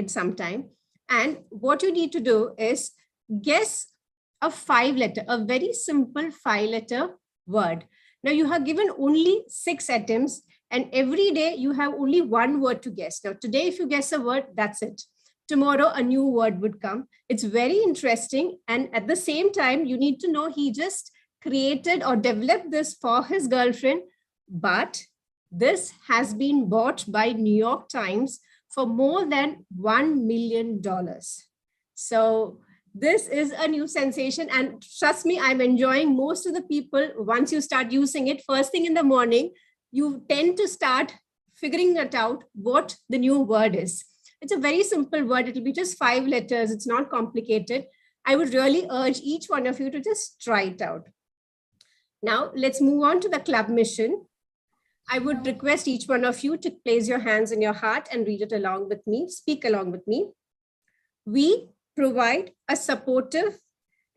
in some time. And what you need to do is guess a 5-letter, a very simple 5-letter word. Now you have given only 6 items, and every day you have only 1 word to guess. Now today, if you guess a word, that's it. Tomorrow, a new word would come. It's very interesting. And at the same time, you need to know he just created or developed this for his girlfriend, but this has been bought by New York Times for more than $1 million. So this is a new sensation. And trust me, I'm enjoying most of the people. Once you start using it first thing in the morning, you tend to start figuring it out what the new word is. It's a very simple word. It'll be just 5 letters. It's not complicated. I would really urge each one of you to just try it out. Now, let's move on to the club mission. I would request each one of you to place your hands in your heart and read it along with me, speak along with me. We provide a supportive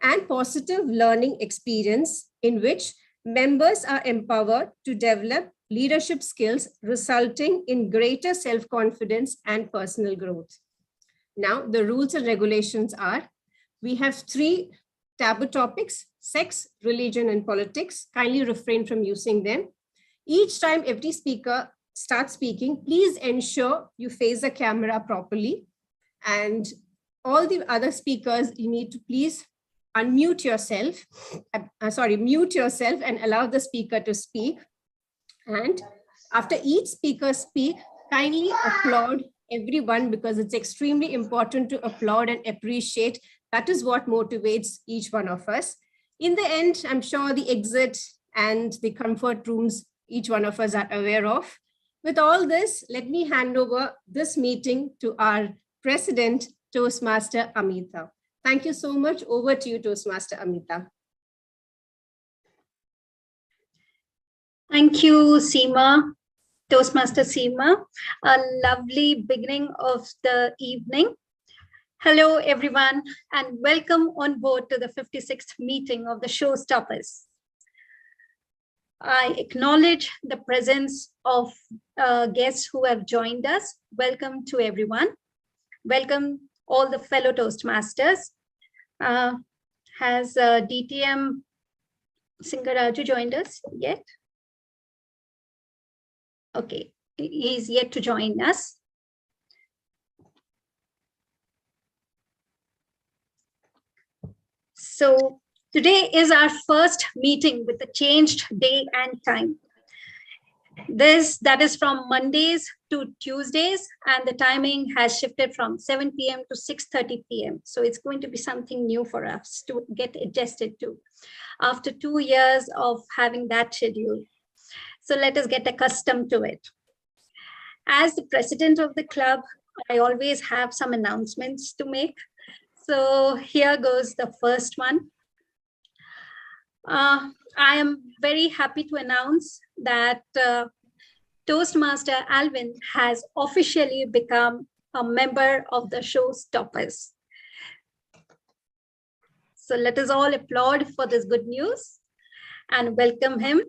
and positive learning experience in which members are empowered to develop leadership skills, resulting in greater self-confidence and personal growth. Now, the rules and regulations are, we have 3 taboo topics: sex, religion, and politics. Kindly refrain from using them. Each time every speaker starts speaking, please ensure you face the camera properly. And all the other speakers, you need to please unmute yourself, mute yourself and allow the speaker to speak. And after each speaker speaks, kindly applaud everyone, because it's extremely important to applaud and appreciate. That is what motivates each one of us. In the end, I'm sure the exit and the comfort rooms each one of us are aware of. With all this, let me hand over this meeting to our President, Toastmaster Amita. Thank you so much. Over to you, Toastmaster Amita. Thank you, Seema, Toastmaster Seema. A lovely beginning of the evening. Hello, everyone, and welcome on board to the 56th meeting of the Showstoppers. I acknowledge the presence of guests who have joined us. Welcome to everyone. Welcome all the fellow Toastmasters. Has DTM Singaraju joined us yet? Okay, he is yet to join us. So today is our first meeting with the changed day and time. That is from Mondays to Tuesdays, and the timing has shifted from 7 p.m. to 6:30 p.m. So it's going to be something new for us to get adjusted to after 2 years of having that schedule. So let us get accustomed to it. As the president of the club, I always have some announcements to make. So here goes the first one. I am very happy to announce that Toastmaster Alvin has officially become a member of the Showstoppers. So let us all applaud for this good news and welcome him.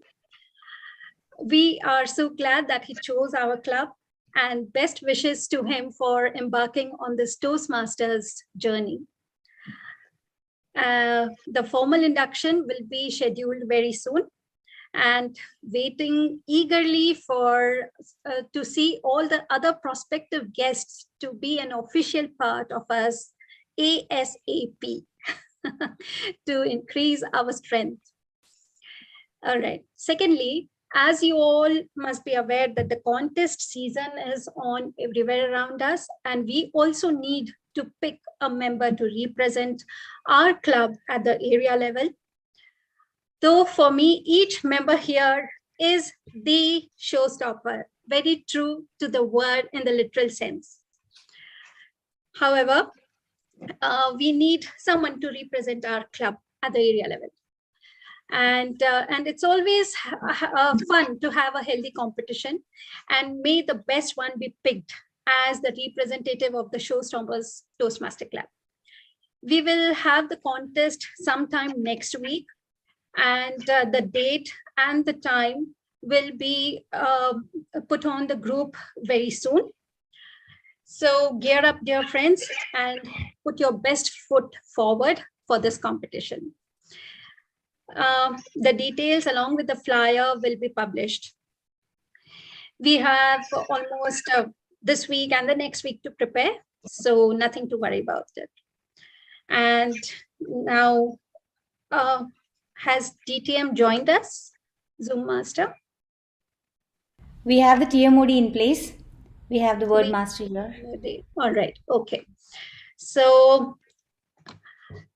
We are so glad that he chose our club, and best wishes to him for embarking on this Toastmasters journey. The formal induction will be scheduled very soon, and waiting eagerly for to see all the other prospective guests to be an official part of us ASAP to increase our strength. All right. Secondly, as you all must be aware that the contest season is on everywhere around us, and we also need to pick a member to represent our club at the area level. Though for me, each member here is the showstopper, very true to the word in the literal sense. However, we need someone to represent our club at the area level. And it's always fun to have a healthy competition, and may the best one be picked as the representative of the Showstoppers Toastmaster Club. We will have the contest sometime next week, and the date and the time will be put on the group very soon. So gear up, dear friends, and put your best foot forward for this competition. The details along with the flyer will be published. We have almost this week and the next week to prepare, so nothing to worry about it. And now, has DTM joined us, Zoom Master? We have the TMOD in place. We have the word We- master here. All right, okay. So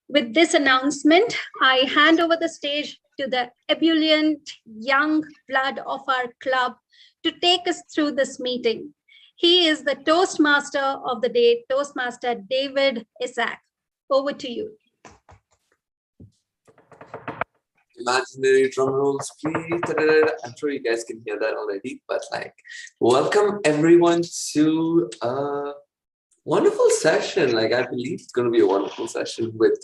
with this announcement, I hand over the stage to the ebullient young blood of our club to take us through this meeting. He is the Toastmaster of the day, Toastmaster David Isaac. Over to you. Imaginary drum rolls, please. I'm sure you guys can hear that already, but welcome everyone to a wonderful session. I believe it's going to be a wonderful session with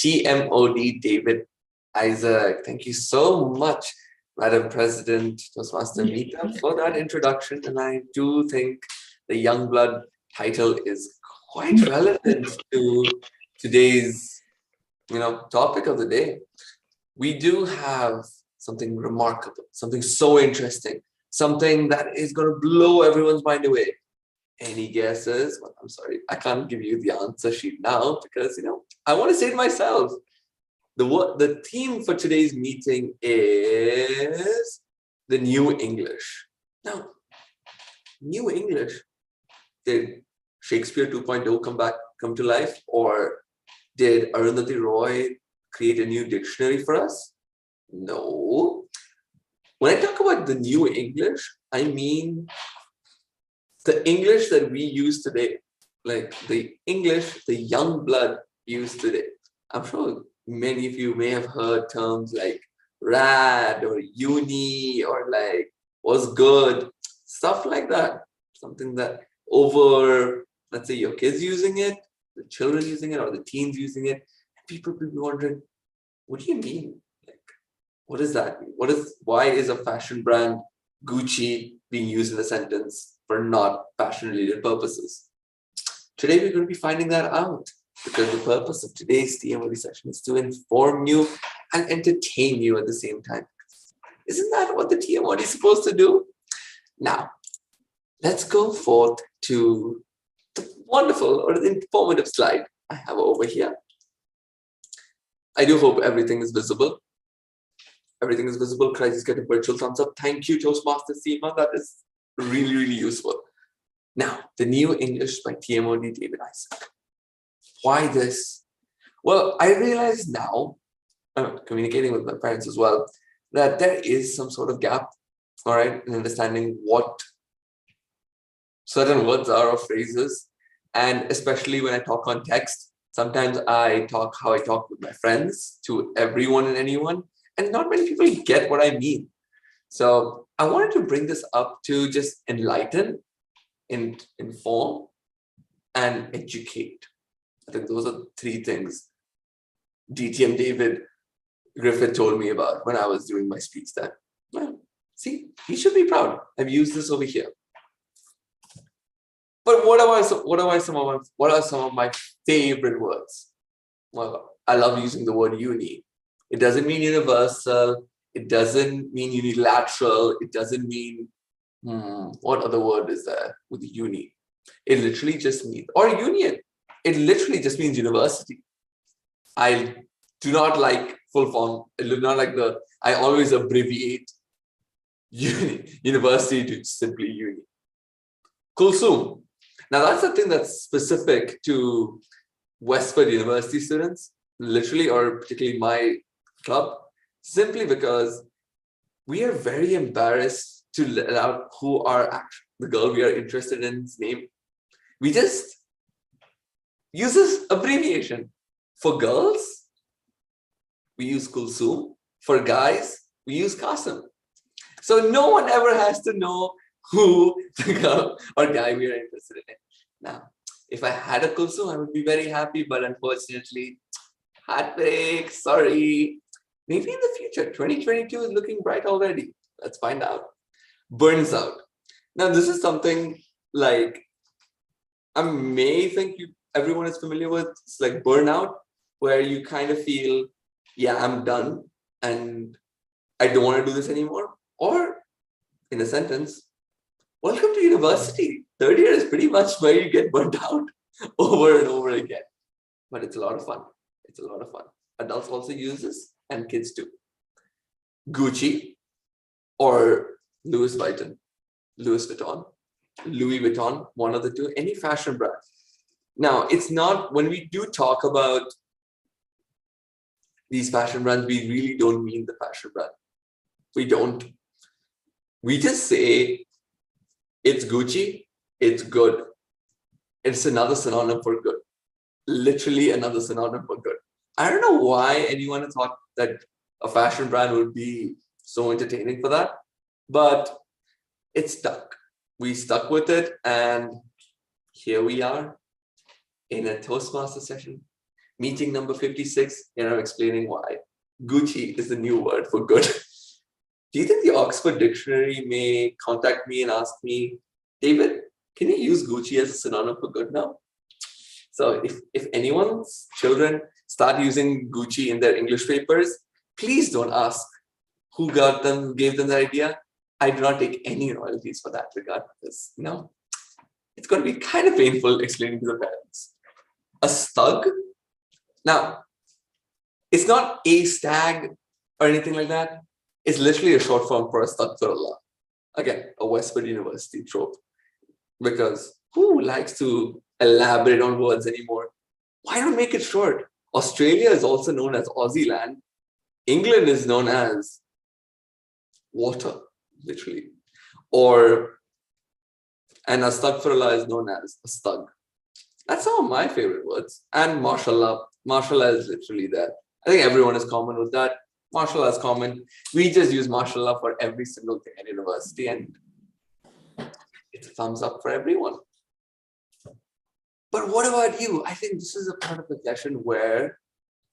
TMOD David Isaac. Thank you so much, Madam President, Toastmaster Meeta, for that introduction. And I do think the young blood title is quite relevant to today's, topic of the day. We do have something remarkable, something so interesting, something that is going to blow everyone's mind away. Any guesses? Well, I'm sorry, I can't give you the answer sheet now because, I want to say it myself. The theme for today's meeting is the New English. Now, New English, did Shakespeare 2.0 come to life, or did Arundhati Roy create a new dictionary for us? No. When I talk about the New English, I mean the English that we use today, like the English the young blood use today. I'm sure many of you may have heard terms like rad or uni or was good, stuff like that. Something that over, let's say, your kids using it, the children using it, or the teens using it, and people will be wondering, what do you mean? What does that mean? Why is a fashion brand Gucci being used in a sentence for not fashion-related purposes? Today we're going to be finding that out, because the purpose of today's TMOD session is to inform you and entertain you at the same time. Isn't that what the TMOD is supposed to do? Now, let's go forth to the wonderful or the informative slide I have over here. I do hope everything is visible. Everything is visible. Crisis, get a virtual thumbs up. Thank you, Toastmaster Seema. That is really, really useful. Now, the New English by TMOD David Isaac. Why this? Well, I realize now, communicating with my parents as well, that there is some sort of gap, all right, in understanding what certain words are or phrases. And especially when I talk on text, sometimes I talk how I talk with my friends to everyone and anyone, and not many people get what I mean. So I wanted to bring this up to just enlighten, inform, and educate. I think those are three things DTM David Griffith told me about when I was doing my speech then. Well, see, he should be proud. I've used this over here. But what are some of my favorite words? Well, I love using the word uni. It doesn't mean universal. It doesn't mean unilateral. It doesn't mean, what other word is there with uni? It literally just means, or union. It literally just means university. I do not like full form. I do not like I always abbreviate university to simply uni. Kulsum. Now that's the thing that's specific to Westford University students, literally, or particularly my club, simply because we are very embarrassed to let out who are the girl we are interested in's name. We just use this abbreviation. For girls, we use Kulsum. For guys, we use Qasim. So no one ever has to know who the girl or guy we are interested in. Now, if I had a Kulsum, I would be very happy, but unfortunately, heartbreak, sorry. Maybe in the future, 2022 is looking bright already. Let's find out. Burns out. Now, this is something like, I may think everyone is familiar with. It's like burnout, where you kind of feel, yeah, I'm done and I don't want to do this anymore. Or in a sentence, welcome to university. Third year is pretty much where you get burnt out over and over again. But it's a lot of fun. It's a lot of fun. Adults also use this and kids too. Gucci or Louis Vuitton, Louis Vuitton, one of the two, any fashion brand. Now, it's not, when we do talk about these fashion brands, we really don't mean the fashion brand. We don't. We just say it's Gucci, it's good. It's another synonym for good. Literally another synonym for good. I don't know why anyone thought that a fashion brand would be so entertaining for that, but it stuck. We stuck with it, and here we are in a Toastmaster session, meeting number 56, and I'm explaining why Gucci is the new word for good. Do you think the Oxford Dictionary may contact me and ask me, David, can you use Gucci as a synonym for good now? So if anyone's children start using Gucci in their English papers, please don't ask who gave them the idea. I do not take any royalties for that regard, because it's going to be kind of painful explaining to the parents. A stug. Now, it's not a stag or anything like that. It's literally a short form for Astaghfirullah. Again, a Westwood University trope. Because who likes to elaborate on words anymore? Why not make it short? Australia is also known as Aussie land. England is known as water, literally. And Astaghfirullah is known as a stug. That's some of my favorite words. And mashallah. Mashallah is literally there. I think everyone is common with that. Mashallah is common. We just use mashallah for every single thing at university, and it's a thumbs up for everyone. But what about you? I think this is a part of the session where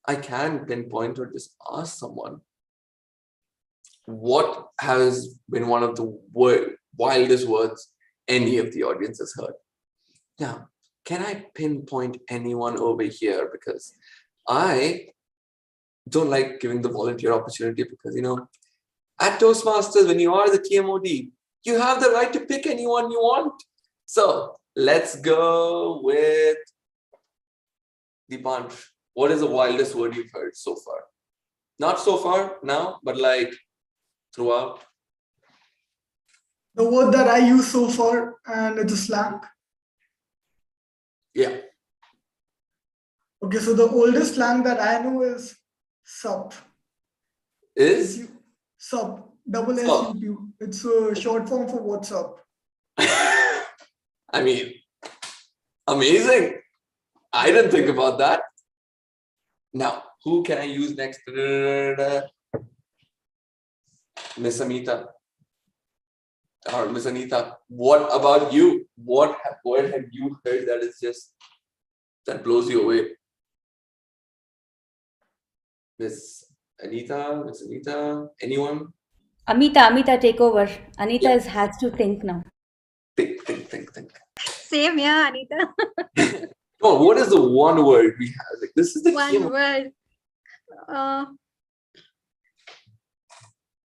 I can pinpoint or just ask someone, what has been one of the wildest words any of the audience has heard? Now, can I pinpoint anyone over here? Because I don't like giving the volunteer opportunity, because, at Toastmasters, when you are the TMOD, you have the right to pick anyone you want. So let's go with the bunch. What is the wildest word you've heard so far? Not so far now, but like throughout. The word that I use so far, and it's a slang. Yeah. Okay, so the oldest slang that I know is sup. Is? Sup. Double S-U-P. It's a short form for what's up. I mean, amazing. I didn't think about that. Now, who can I use next? Miss Amita. Or Miss Anita. What about you? What word have you heard that blows you away? Miss Anita, anyone? Amita, take over. Anita has to think now. Think. Same, yeah, Anita. Oh, what is the one word we have? Like, this is the One word.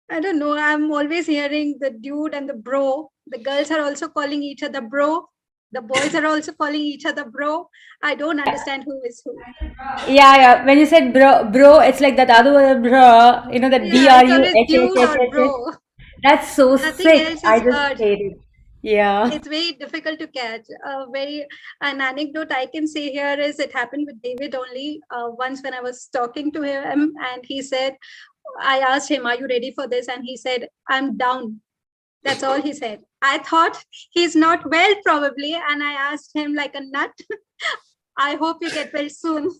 I don't know. I'm always hearing the dude and the bro. The girls are also calling each other bro. The boys are also calling each other bro. I don't understand who is who. Yeah. When you said bro, it's like that other word, bro. That Yeah, it's always dude or bro. That's so Nothing sick. else is I just heard. hate it. Yeah. It's very difficult to catch. An anecdote I can say here is it happened with David only. Once when I was talking to him, and he said, I asked him, are you ready for this? And he said, I'm down. That's all he said. I thought he's not well probably. And I asked him like a nut, I hope you get well soon.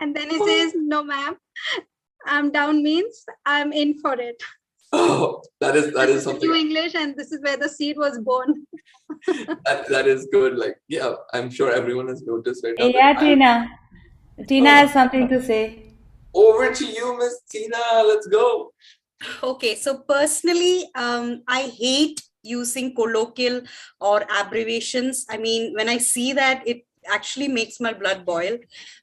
And then he says, no, ma'am, I'm down means I'm in for it. Oh, that is something. New English, and this is where the seed was born. that is good. Like, yeah, I'm sure everyone has noticed right now. Yeah, Tina. Tina has something to say. Over to you, Miss Tina. Let's go. Okay, so personally, I hate using colloquial or abbreviations. I mean, when I see that, it actually makes my blood boil.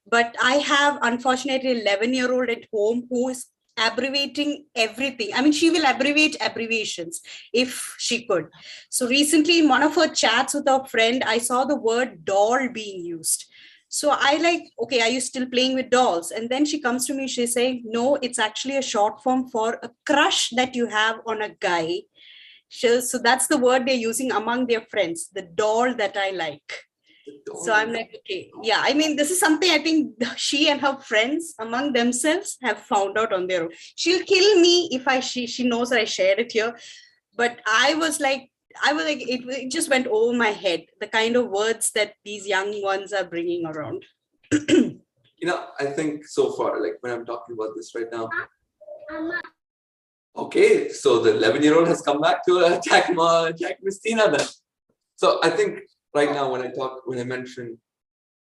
But I have, unfortunately, 11-year-old at home who is abbreviating everything. I mean, she will abbreviate abbreviations if she could. So recently in one of her chats with her friend, I saw the word doll being used. So I like, okay, are you still playing with dolls? And then she comes to me, she's saying, no, it's actually a short form for a crush that you have on a guy. So that's the word they're using among their friends, the doll that I like. So I'm like, okay, yeah. I mean, this is something I think she and her friends among themselves have found out on their own. She'll kill me if she knows that I shared it here. But I was like, it just went over my head, the kind of words that these young ones are bringing around. I think so far, like when I'm talking about this right now, okay, so the 11-year-old has come back to attack Miss Tina then. So I think right now when I mention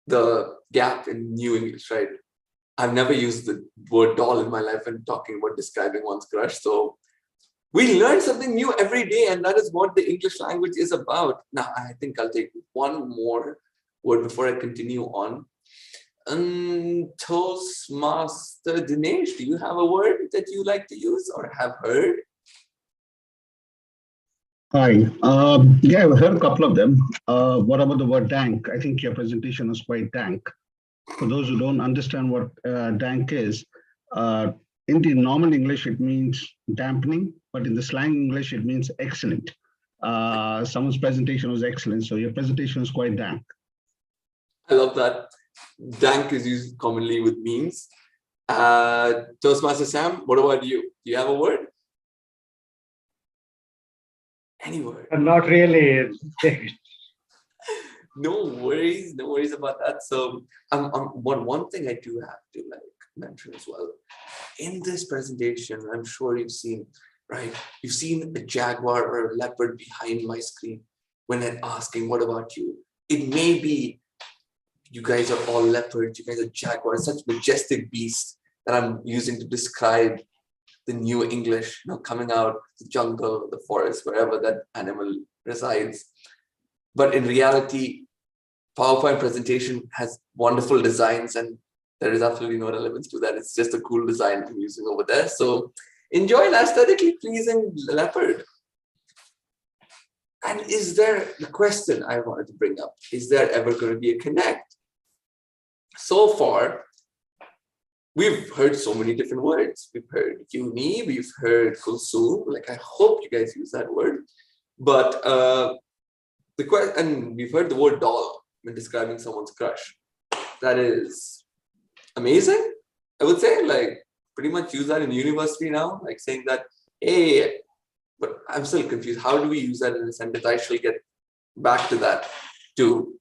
the gap in New English, right? I've never used the word doll in my life when talking about describing one's crush. So we learn something new every day, and that is what the English language is about. Now, I think I'll take one more word before I continue on. Toastmaster Dinesh, do you have a word that you like to use or have heard? Hi. Yeah, I've heard a couple of them. What about the word dank? I think your presentation was quite dank. For those who don't understand what dank is, in the normal English, it means dampening, but in the slang English, it means excellent. Someone's presentation was excellent, so your presentation was quite dank. I love that. Dank is used commonly with memes. Toastmaster Sam, what about you? Do you have a word? Any word? Not really. No worries about that. So one thing I do have to mention as well. In this presentation, I'm sure you've seen, right? You've seen a jaguar or a leopard behind my screen when I'm asking, what about you? It may be you guys are all leopards, you guys are jaguars, such majestic beasts that I'm using to describe the new English, coming out the jungle, the forest, wherever that animal resides. But in reality, PowerPoint presentation has wonderful designs and there is absolutely no relevance to that. It's just a cool design I'm using over there. So enjoy an aesthetically pleasing leopard. And is there the question I wanted to bring up? Is there ever going to be a connect? So far, we've heard so many different words. We've heard uni, we've heard kulsum. Like, I hope you guys use that word. But and we've heard the word doll when describing someone's crush. That is amazing. I would say, like, pretty much use that in university now, like saying that, hey, but I'm still confused. How do we use that in a sentence? I shall get back to that, to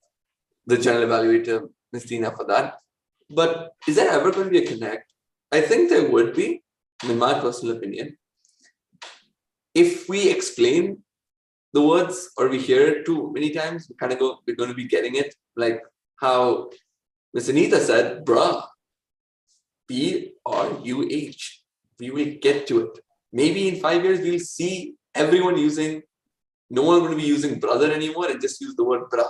the general evaluator, Ms. Tina, for that. But is there ever going to be a connect? I think there would be, in my personal opinion. If we explain the words or we hear it too many times, we're going to be getting it. Like how Ms. Anita said, bruh, B-R-U-H. We will get to it. Maybe in 5 years, we'll see everyone no one going to be using brother anymore and just use the word bruh.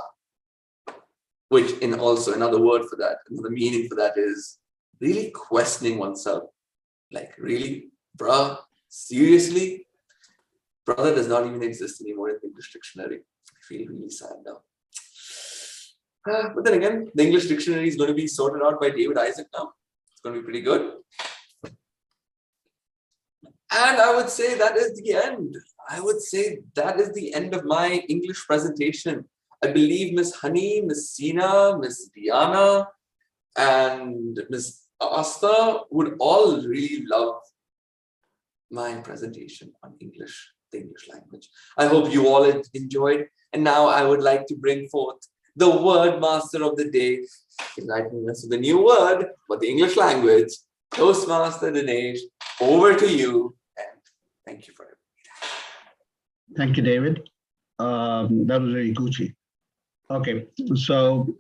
Which also another word for that, another meaning for that is really questioning oneself. Like, really, bruh, seriously? Brother does not even exist anymore in the English dictionary. I feel really sad now. But then again, the English dictionary is going to be sorted out by David Isaac now. It's going to be pretty good. And I would say that is the end. I would say that is the end of my English presentation. I believe Miss Honey, Miss Sina, Miss Diana, and Miss Asta would all really love my presentation on English, the English language. I hope you all enjoyed. And now I would like to bring forth the word master of the day, enlightening us with a new word for the English language. Toastmaster Dinesh, over to you. And thank you for it. Thank you, David. That was very Gucci. Okay, so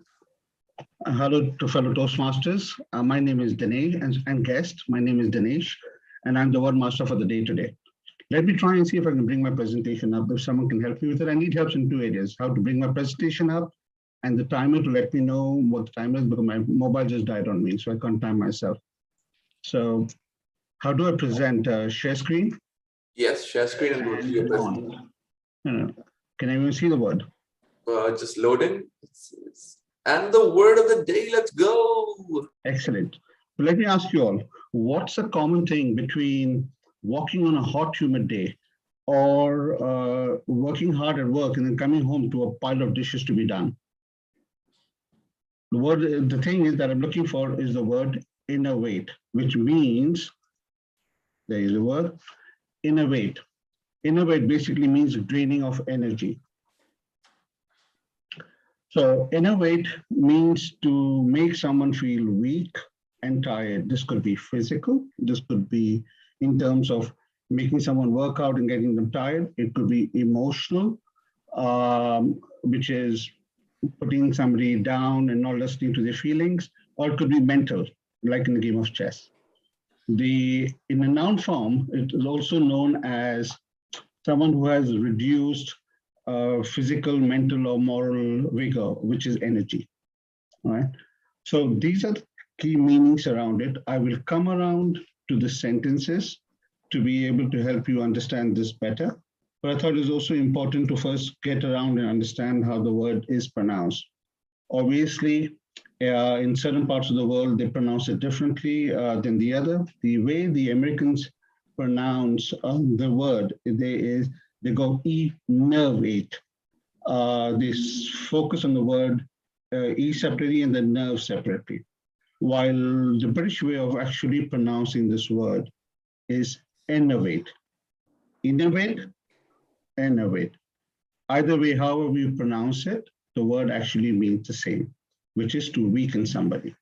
hello to fellow Toastmasters. My name is Dinesh, and guest, my name is Dinesh, and I'm the word master for the day today. Let me try and see if I can bring my presentation up. If someone can help me with it, I need help in two areas: how to bring my presentation up and the timer to let me know what the time is, because my mobile just died on me, so I can't time myself. So how do I present? Share screen? Yes, share screen and go to your presentation. Can everyone see the word? Just loading. And the word of the day, let's go. Excellent. So let me ask you all, what's a common thing between walking on a hot, humid day or working hard at work and then coming home to a pile of dishes to be done? The thing is that I'm looking for is the word innovate, which means, there is a word, innovate. Innovate basically means draining of energy. So innovate means to make someone feel weak and tired. This could be physical. This could be in terms of making someone work out and getting them tired. It could be emotional, which is putting somebody down and not listening to their feelings, or it could be mental, like in the game of chess. In a noun form, it is also known as someone who has reduced physical, mental, or moral vigor, which is energy. All right. So these are the key meanings around it. I will come around to the sentences to be able to help you understand this better. But I thought it was also important to first get around and understand how the word is pronounced. Obviously, in certain parts of the world, they pronounce it differently than the other. The way the Americans pronounce the word, they go innervate. They focus on the word E separately and the nerve separately. While the British way of actually pronouncing this word is innovate. Innovate, innovate. Either way, however you pronounce it, the word actually means the same, which is to weaken somebody.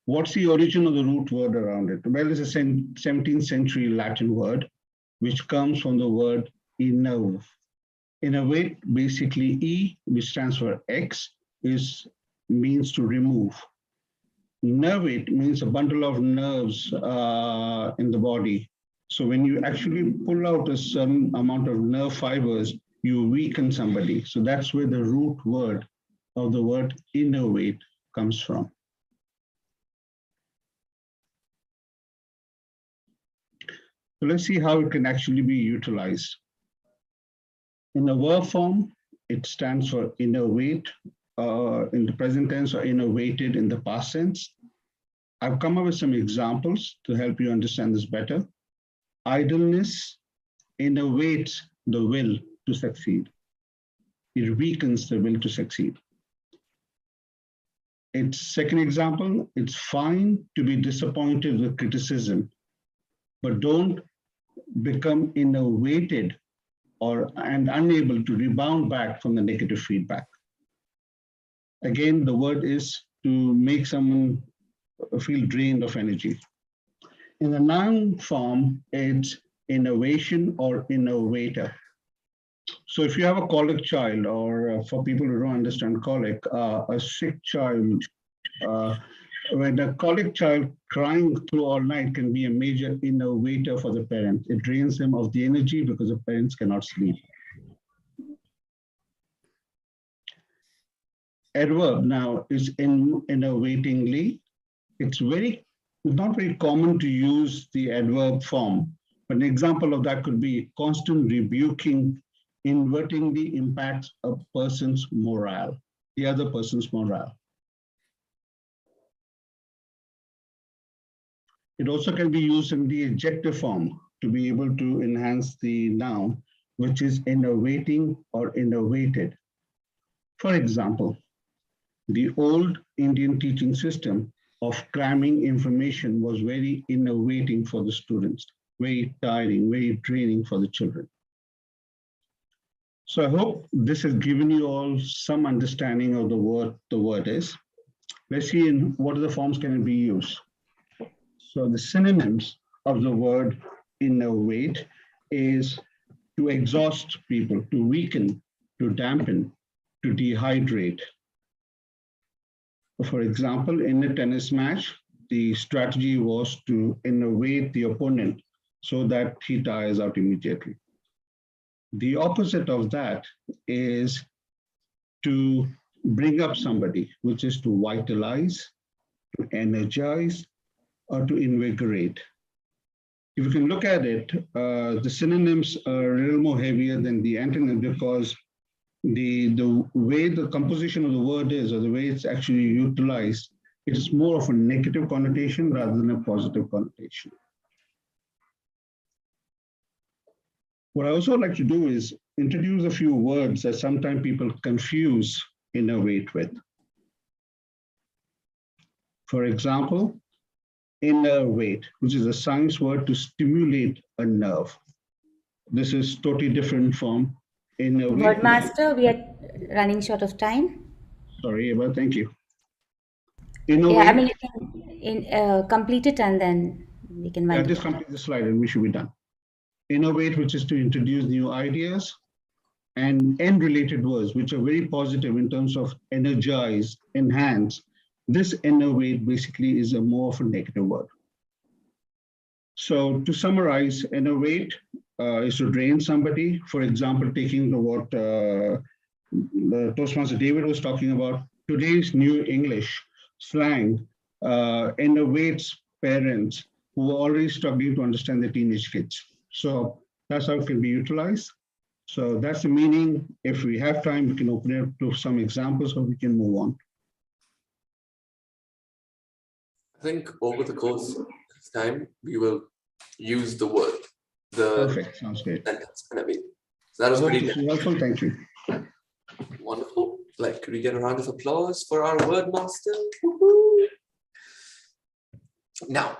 What's the origin of the root word around it? Well, it's a 17th century Latin word, which comes from the word innerve. Innervate, basically E, which stands for X, means to remove. Nervate means a bundle of nerves in the body. So when you actually pull out a certain amount of nerve fibers, you weaken somebody. So that's where the root word of the word innervate comes from. So let's see how it can actually be utilized. In the verb form, it stands for innovate in the present tense or innovated in the past tense. I've come up with some examples to help you understand this better. Idleness innovates the will to succeed. It weakens the will to succeed. Its second example, it's fine to be disappointed with criticism, but don't become innovated and unable to rebound back from the negative feedback. Again, the word is to make someone feel drained of energy. In the noun form, it's innovation or innovator. So if you have a colic child, or for people who don't understand colic, a sick child, when a colic child crying through all night can be a major innovator for the parent. It drains them of the energy because the parents cannot sleep. Adverb now is innovatingly. It's not very common to use the adverb form, but an example of that could be constant rebuking invertingly impacts a person's morale, the other person's morale. It also can be used in the adjective form to be able to enhance the noun, which is innovating or innovated. For example, the old Indian teaching system of cramming information was very innovating for the students, very tiring, very draining for the children. So I hope this has given you all some understanding of the word is. Let's see in what other forms can it be used. So the synonyms of the word innovate is to exhaust people, to weaken, to dampen, to dehydrate. For example, in a tennis match, the strategy was to innovate the opponent so that he tires out immediately. The opposite of that is to bring up somebody, which is to vitalize, to energize, or to invigorate. If you can look at it, the synonyms are a little more heavier than the antonyms because the way the composition of the word is, or the way it's actually utilized, it is more of a negative connotation rather than a positive connotation. What I also like to do is introduce a few words that sometimes people confuse innovate with. For example, innervate, which is a science word to stimulate a nerve. This is totally different from innervate. Wordmaster, we are running short of time. Sorry, Eva, thank you. Yeah, I mean, Innovate, you can complete it and then we can wind just up. complete the slide and we should be done. Innovate, which is to introduce new ideas, and end-related words, which are very positive in terms of energize, enhance. This innovate basically is a more of a negative word. So to summarize, innovate is to drain somebody. For example, taking the what the Toastmaster David was talking about, today's new English slang innovates parents who are already struggling to understand their teenage kids. So that's how it can be utilized. So that's the meaning. If we have time, we can open it up to some examples or we can move on. I think over the course of time, we will use the word. Perfect, sounds great. Sentence gonna be. So that was pretty helpful, thank you. Wonderful. Like, could we get a round of applause for our word master? Now,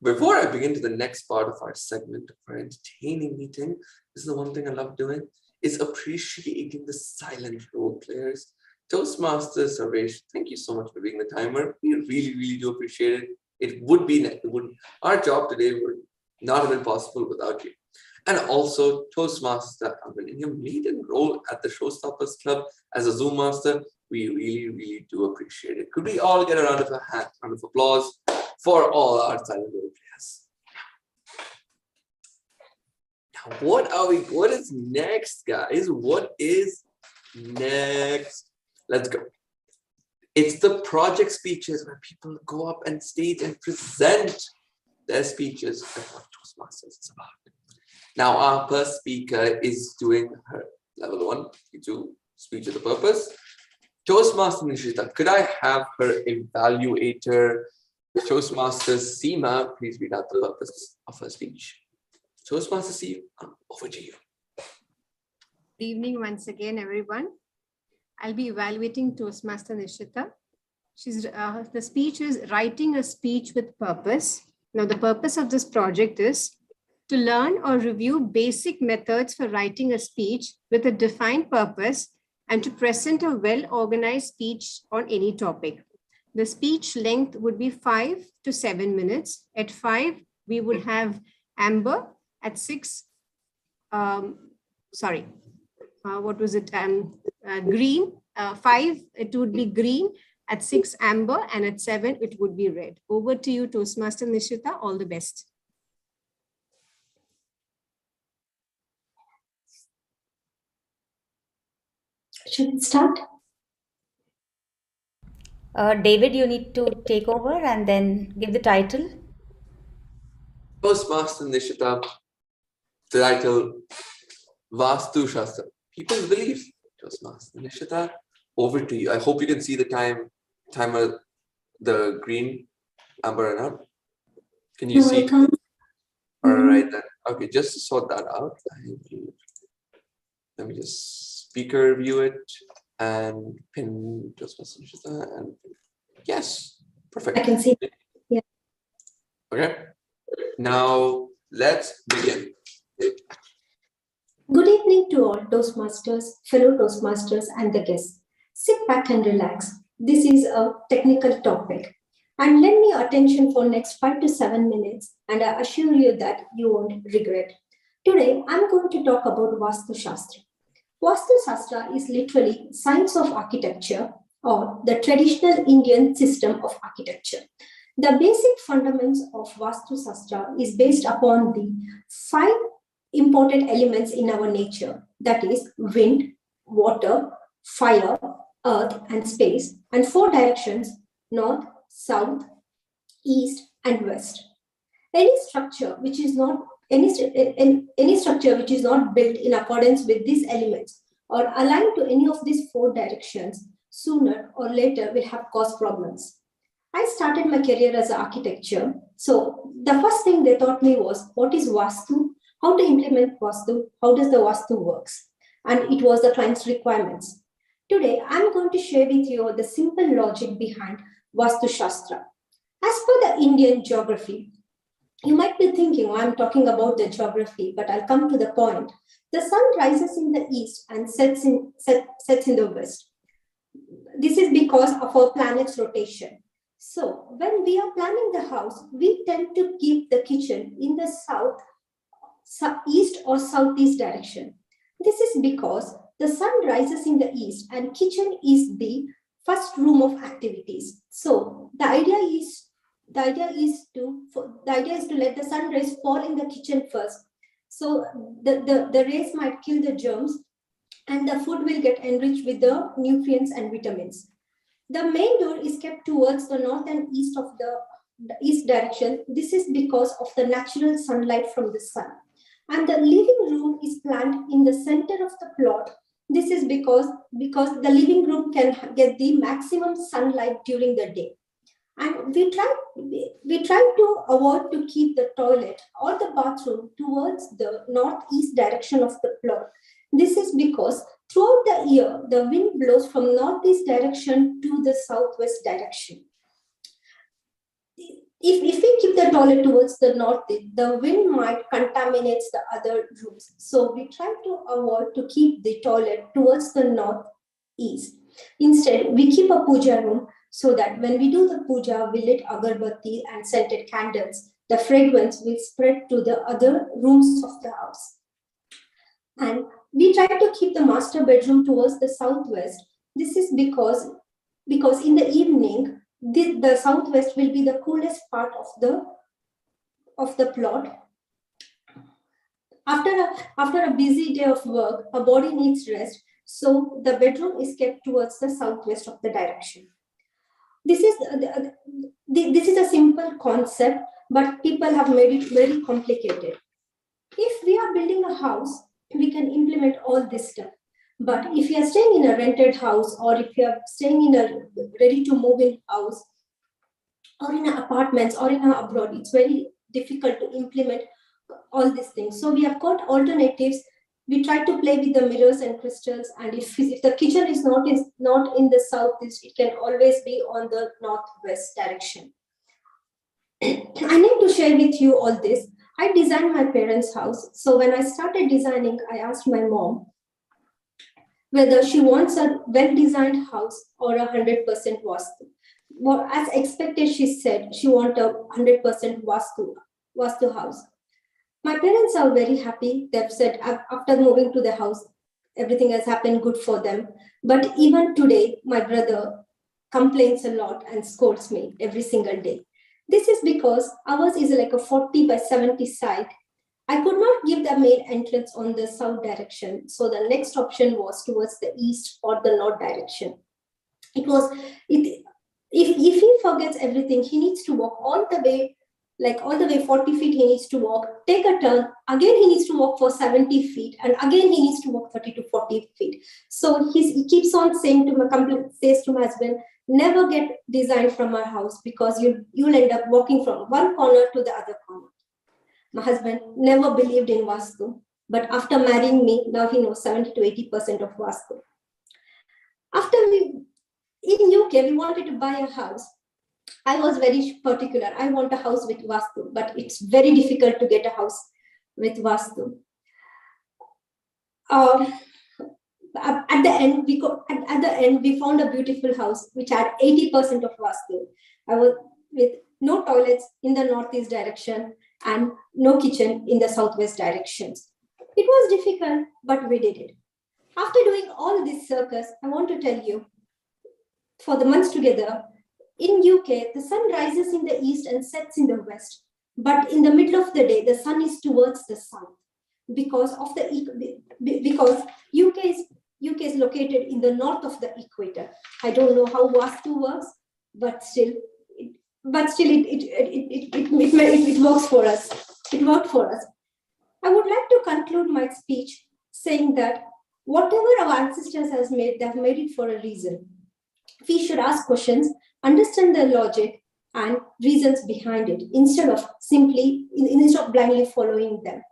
before I begin to the next part of our segment of our entertaining meeting, this is the one thing I love doing, is appreciating the silent role players. Toastmasters, Sarvesh, thank you so much for being the timer. We really, really do appreciate it. Our job today would not have been possible without you. And also, Toastmaster, in your maiden role at the Showstoppers Club as a Zoom master, we really, really do appreciate it. Could we all get a round of applause for all our silent role players? Now, what is next, guys? What is next? Let's go. It's the project speeches where people go up and stage and present their speeches. That's what Toastmasters is about. Now, our first speaker is doing her level 1, 2 speech of the purpose. Toastmaster Nishita, could I have her evaluator, Toastmaster Seema, please read out the purpose of her speech. Toastmaster Seema, over to you. Good evening once again, everyone. I'll be evaluating Toastmaster Nishita. The speech is writing a speech with purpose. Now, the purpose of this project is to learn or review basic methods for writing a speech with a defined purpose and to present a well-organized speech on any topic. The speech length would be 5 to 7 minutes. At 5, we would have amber. At 6, green. 5, it would be green. At 6, amber. And at 7, it would be red. Over to you, Toastmaster Nishita. All the best. Should we start? David, you need to take over and then give the title. Toastmaster Nishita, the title, Vastu Shastra, People's Belief. Toastmaster Nishita, over to you. I hope you can see the timer, the green, amber, and up. Can you see? All right then. Okay, just to sort that out, let me just speaker view it and pin Toastmaster Nishita and yes, perfect. I can see. Yeah. Okay. Now let's begin. Good evening to all Toastmasters, fellow Toastmasters, and the guests. Sit back and relax. This is a technical topic. And lend me attention for next 5 to 7 minutes, and I assure you that you won't regret. Today, I'm going to talk about Vastu Shastra. Vastu Shastra is literally science of architecture or the traditional Indian system of architecture. The basic fundamentals of Vastu Shastra is based upon the 5 important elements in our nature, that is wind, water, fire, earth, and space, and 4 directions, north, south, east, and west. Any structure which is not any structure which is not built in accordance with these elements or aligned to any of these 4 directions, sooner or later will have caused problems. I started my career as an architecture. So the first thing they taught me was what is Vastu, how to implement Vastu, how does the Vastu works, and it was the client's requirements. Today, I'm going to share with you the simple logic behind Vastu Shastra. As per the Indian geography, you might be thinking, oh, I'm talking about the geography, but I'll come to the point. The sun rises in the east and sets in the west. This is because of our planet's rotation. So when we are planning the house, we tend to keep the kitchen in the east or southeast direction. This is because the sun rises in the east and kitchen is the first room of activities. So the idea is to let the sun rays fall in the kitchen first. So the rays might kill the germs and the food will get enriched with the nutrients and vitamins. The main door is kept towards the north and east of the east direction. This is because of the natural sunlight from the sun. And the living room is planned in the center of the plot. This is because the living room can get the maximum sunlight during the day. And we try to avoid to keep the toilet or the bathroom towards the northeast direction of the plot. This is because throughout the year, the wind blows from northeast direction to the southwest direction. If we keep the toilet towards the northeast, the wind might contaminate the other rooms. So we try to avoid to keep the toilet towards the northeast. Instead, we keep a puja room so that when we do the puja, we lit agarbatti and scented candles. The fragrance will spread to the other rooms of the house. And we try to keep the master bedroom towards the southwest. This is because in the evening, the southwest will be the coolest part of the plot. After a busy day of work, a body needs rest. So the bedroom is kept towards the southwest of the direction. This is a simple concept, but people have made it very complicated. If we are building a house, we can implement all this stuff. But if you are staying in a rented house, or if you are staying in a ready-to-move-in house, or in apartments, or in abroad, it's very difficult to implement all these things. So we have got alternatives. We try to play with the mirrors and crystals, and if the kitchen is not in the southeast, it can always be on the northwest direction. I need to share with you all this. I designed my parents' house. So when I started designing, I asked my mom whether she wants a well-designed house or 100% Vastu. Well, as expected, she said she wants a 100% Vastu house. My parents are very happy. They've said after moving to the house, everything has happened good for them. But even today, my brother complains a lot and scolds me every single day. This is because ours is like a 40 by 70 site. I could not give the main entrance on the south direction. So the next option was towards the east or the north direction. If he forgets everything, he needs to walk all the way 40 feet, he needs to walk, take a turn, again he needs to walk for 70 feet, and again he needs to walk 30 to 40 feet. So he keeps on saying says to my husband, never get designed from our house because you'll end up walking from one corner to the other corner. My husband never believed in Vastu, but after marrying me, now he knows 70 to 80% of Vastu. In UK, we wanted to buy a house. I was very particular. I want a house with Vastu, but it's very difficult to get a house with Vastu. At the end, we found a beautiful house which had 80% of Vastu. I was with no toilets in the northeast direction and no kitchen in the southwest directions. It was difficult, but we did it. After doing all this circus, I want to tell you, for the months together, In UK, the sun rises in the east and sets in the west. But in the middle of the day, the sun is towards the south because of because UK is located in the north of the equator. I don't know how Vastu works, but still, it works for us. It worked for us. I would like to conclude my speech saying that whatever our ancestors has made, they have made it for a reason. We should ask questions, understand the logic and reasons behind it instead of blindly following them.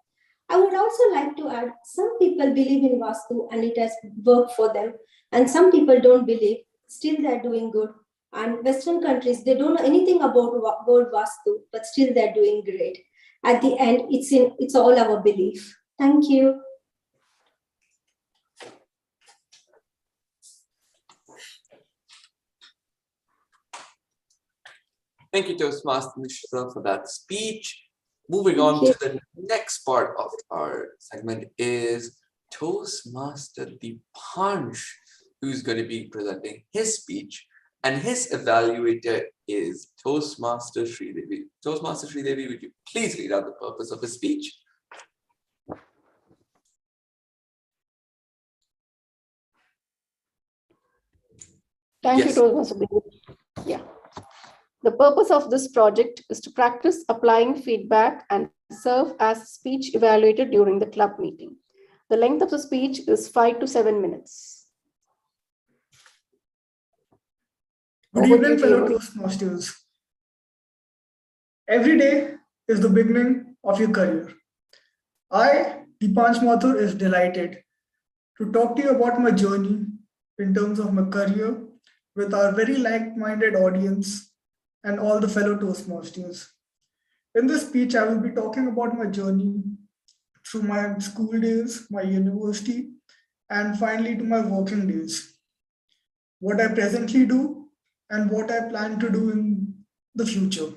I would also like to add, some people believe in Vastu and it has worked for them, and some people don't believe, still they're doing good. And Western countries, they don't know anything about Vastu, but still they're doing great. At the end, it's all our belief. Thank you. Thank you, Toastmaster Nishita, for that speech. Moving on to the next part of our segment is Toastmaster Deepansh, who's going to be presenting his speech, and his evaluator is Toastmaster Sridevi. Toastmaster Sridevi, would you please read out the purpose of his speech? Thank you, Toastmaster Deepansh. Yeah. The purpose of this project is to practice applying feedback and serve as speech evaluator during the club meeting. The length of the speech is 5 to 7 minutes. Good evening, fellow Toastmasters. Every day is the beginning of your career. I, Deepansh Mathur, is delighted to talk to you about my journey in terms of my career with our very like-minded audience and all the fellow Toastmasters. In this speech, I will be talking about my journey through my school days, my university, and finally to my working days. What I presently do and what I plan to do in the future.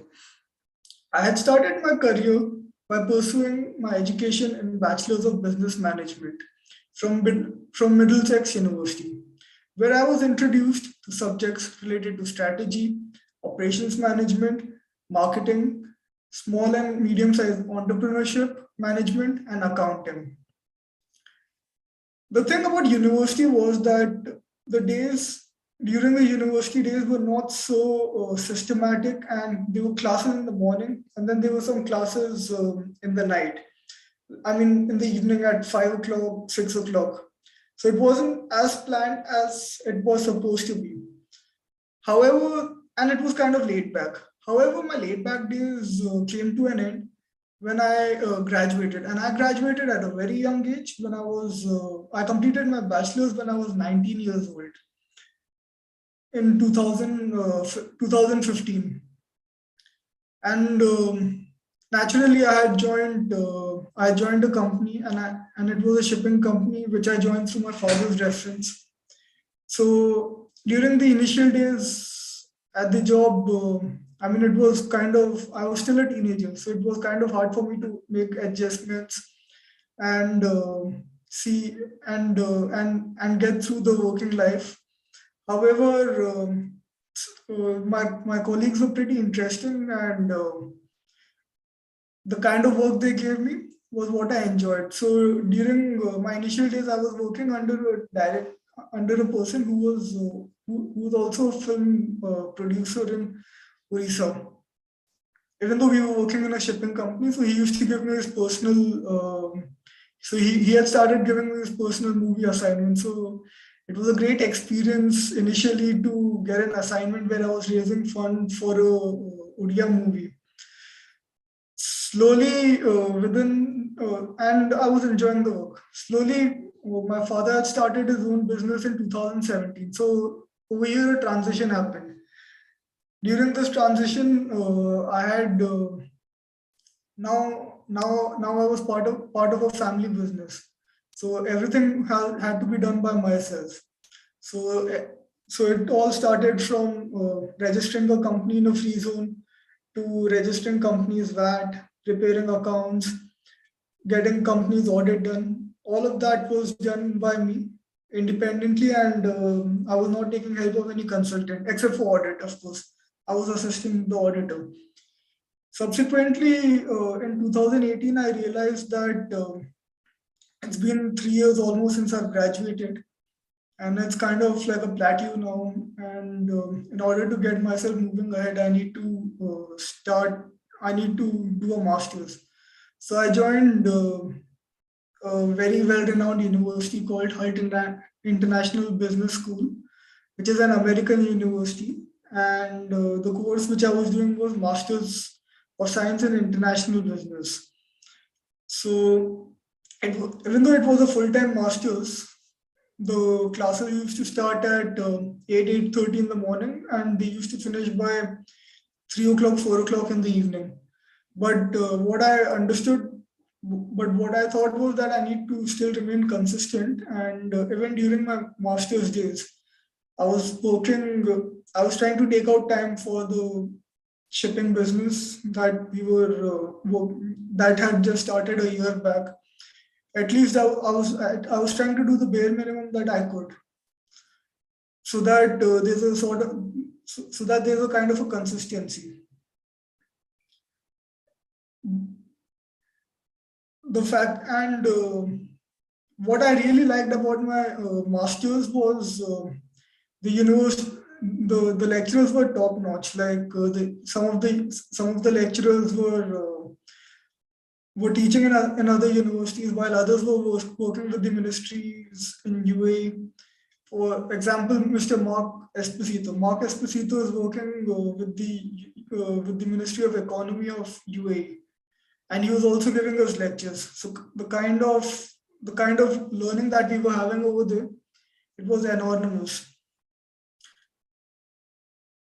I had started my career by pursuing my education in Bachelor's of Business Management from Middlesex University, where I was introduced to subjects related to strategy, operations management, marketing, small and medium-sized entrepreneurship, management, and accounting. The thing about university was that the days during the university days were not so systematic, and there were classes in the morning and then there were some classes in the night. I mean, in the evening at 5 o'clock, 6 o'clock. So it wasn't as planned as it was supposed to be. However, and it was kind of laid back. However, my laid back days came to an end when I graduated, and I graduated at a very young age. When I completed my bachelor's when I was 19 years old in 2015, and naturally I joined a company, and it was a shipping company which I joined through my father's reference. So during the initial days at the job, I mean, it was kind of, I was still a teenager, so it was kind of hard for me to make adjustments and see and get through the working life. However, my colleagues were pretty interesting, and the kind of work they gave me was what I enjoyed. So during my initial days, I was working under a person who was also a film producer in Orissa. Even though we were working in a shipping company, so he used to give me his personal. So he had started giving me his personal movie assignment. So it was a great experience initially to get an assignment where I was raising funds for a Odia movie. Slowly, and I was enjoying the work. Slowly, my father had started his own business in 2017. So over here, a transition happened. During this transition, I had now I was part of a family business. So everything had to be done by myself. So it all started from registering a company in a free zone to registering companies VAT, preparing accounts, getting companies audit done. All of that was done by me independently, and I was not taking help of any consultant except for audit, of course. I was assisting the auditor. Subsequently, in 2018, I realized that it's been 3 years almost since I've graduated, and it's kind of like a plateau now. And in order to get myself moving ahead, I need to I need to do a master's. So I joined a very well-renowned university called International Business School, which is an American university. And the course which I was doing was Masters of Science in International Business. So even though it was a full-time master's, the classes used to start at 8:30 in the morning, and they used to finish by 3 o'clock, 4 o'clock in the evening. But what I thought was that I need to still remain consistent. And even during my master's days, I was I was trying to take out time for the shipping business that that had just started a year back. At least I was trying to do the bare minimum that I could, so that there's a sort of so that there's a kind of a consistency. The fact and What I really liked about my masters was the university. The lecturers were top notch. Like some of the lecturers were teaching in other universities, while others were working with the ministries in UAE. For example, Mr. Mark Esposito. Mark Esposito is working with the Ministry of Economy of UAE, and he was also giving us lectures. So the kind of learning that we were having over there, it was enormous.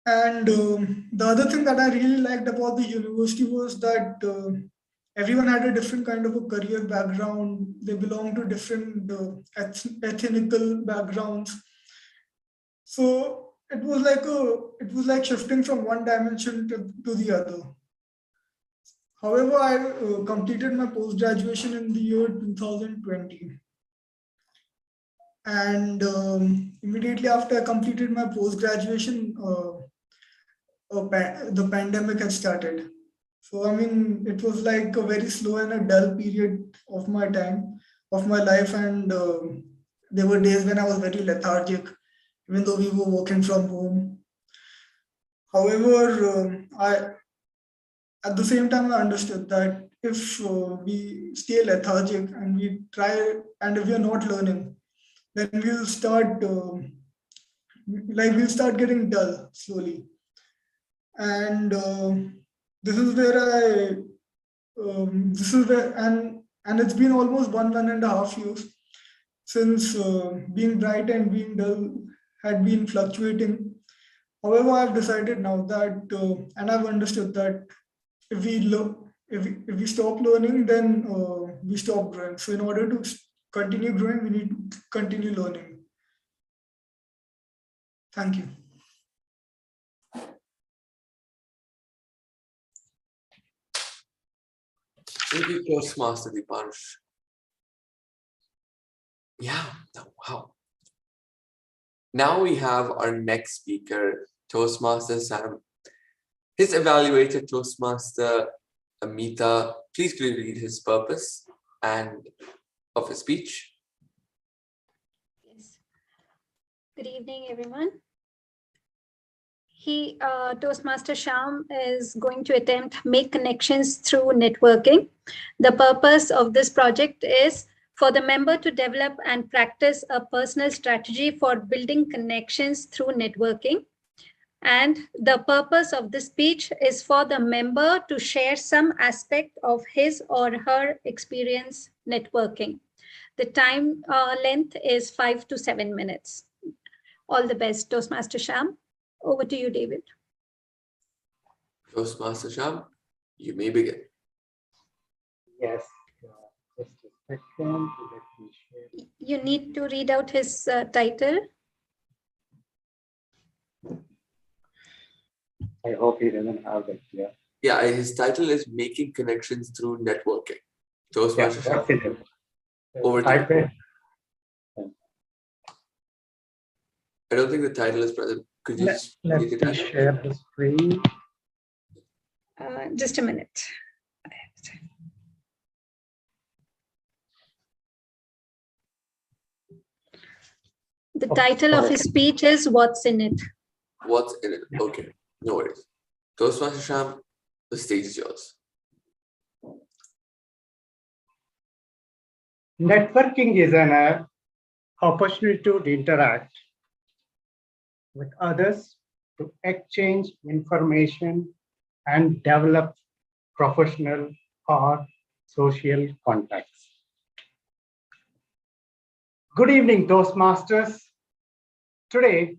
And the other thing that I really liked about the university was that everyone had a different kind of a career background. They belonged to different ethnical backgrounds. So it was like shifting from one dimension to the other. However, I completed my post-graduation in the year 2020. And immediately after I completed my post-graduation, the pandemic had started. So, I mean, it was like a very slow and a dull period of my time, of my life. And there were days when I was very lethargic, even though we were working from home. However, at the same time, I understood that if we stay lethargic and we try, and if we are not learning, then we'll start getting dull slowly. And this is where this is where, and it's been almost 1.5 years since being bright and being dull had been fluctuating. However, I've decided now that, and I've understood that if we stop learning, then we stop growing. So in order to continue growing, we need to continue learning. Thank you. Thank you, Toastmaster Dipansh. Yeah, wow. Now we have our next speaker, Toastmaster Sam. His evaluated Toastmaster, Amita. Please could you read his purpose and of his speech? Yes. Good evening, everyone. Toastmaster Sham is going to attempt make connections through networking. The purpose of this project is for the member to develop and practice a personal strategy for building connections through networking. And the purpose of this speech is for the member to share some aspect of his or her experience networking. The time length is 5 to 7 minutes. All the best, Toastmaster Sham. Over to you, David. Toastmaster Sham, you may begin. Yes, just a second. Let me share. You need to read out his title. I hope he doesn't have it here. Yeah, his title is Making Connections Through Networking. Toastmaster Sham, over to you. I don't think the title is present. Could you Let make it me happen? share the screen. Just a minute. The title of his speech is What's in It? What's in it? Okay, no worries. Toastmaster Sham, the stage is yours. Networking is an opportunity to interact with others, to exchange information and develop professional or social contacts. Good evening, Toastmasters. Today,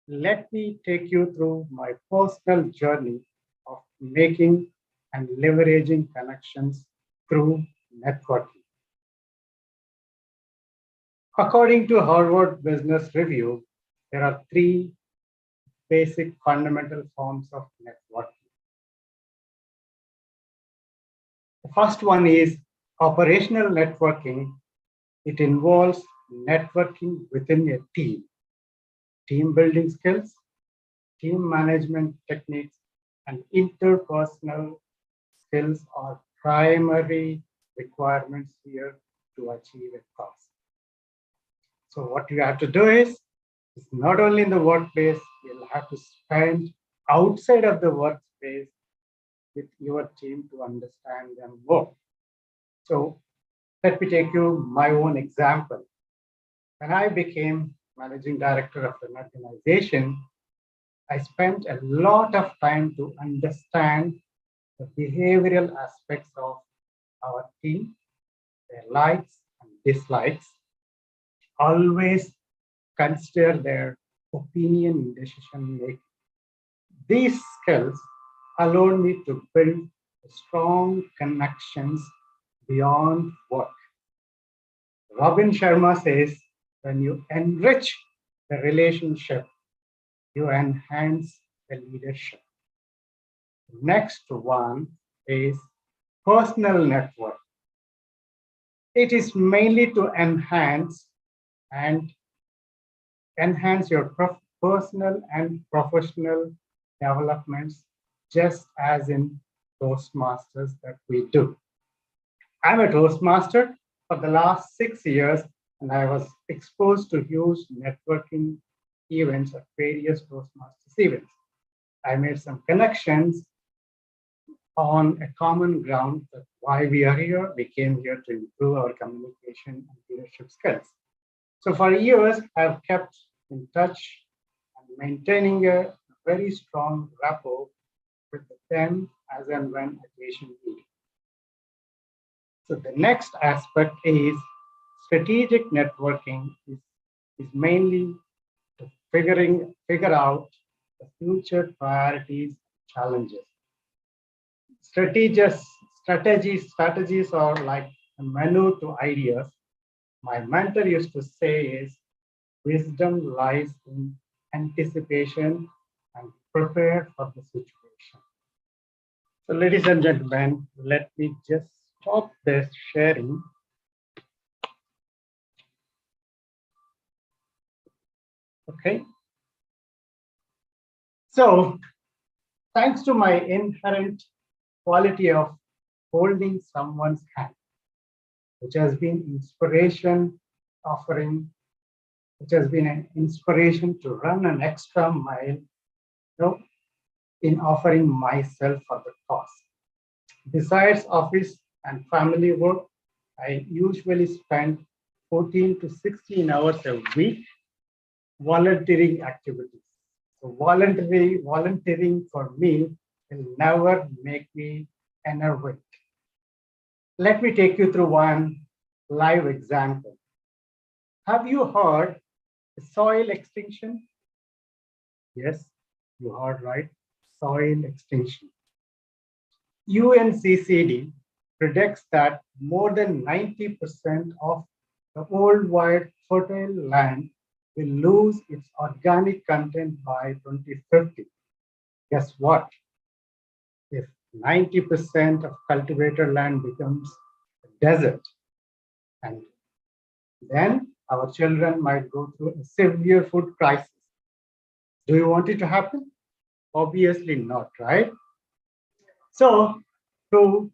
let me take you through my personal journey of making and leveraging connections through networking. According to Harvard Business Review, there are three basic fundamental forms of networking. The first one is operational networking. It involves networking within a team building skills, team management techniques, and interpersonal skills are primary requirements here to achieve a cause. So what you have to do is not only in the workplace, you'll have to spend outside of the workspace with your team to understand them more. So let me take you my own example. When I became managing director of an organization, I spent a lot of time to understand the behavioral aspects of our team, their likes and dislikes. Always consider their opinion in decision making. These skills allowed me to build strong connections beyond work. Robin Sharma says, when you enrich the relationship, you enhance the leadership. Next one is personal network. It is mainly to enhance your personal and professional developments, just as in Toastmasters that we do. I'm a Toastmaster for the last 6 years, and I was exposed to huge networking events at various Toastmasters events. I made some connections on a common ground that why we are here. We came here to improve our communication and leadership skills. So for years, I've kept in touch and maintaining a very strong rapport with them as and when occasion needed. So the next aspect is strategic networking is mainly to figure out the future priorities, challenges. Strategies are like a menu to ideas. My mentor used to say is wisdom lies in anticipation and prepare for the situation. So ladies and gentlemen, let me just stop this sharing. Okay. So thanks to my inherent quality of holding someone's hand, which has been an inspiration to run an extra mile, in offering myself for the cause. Besides office and family work, I usually spend 14 to 16 hours a week volunteering activities. So volunteering for me will never make me enervated. Let me take you through one live example. Have you heard soil extinction? Yes, you heard right, soil extinction. UNCCD predicts that more than 90% of the worldwide fertile land will lose its organic content by 2050. Guess what? If 90% of cultivated land becomes a desert, and then our children might go through a severe food crisis. Do you want it to happen? Obviously not, right? So to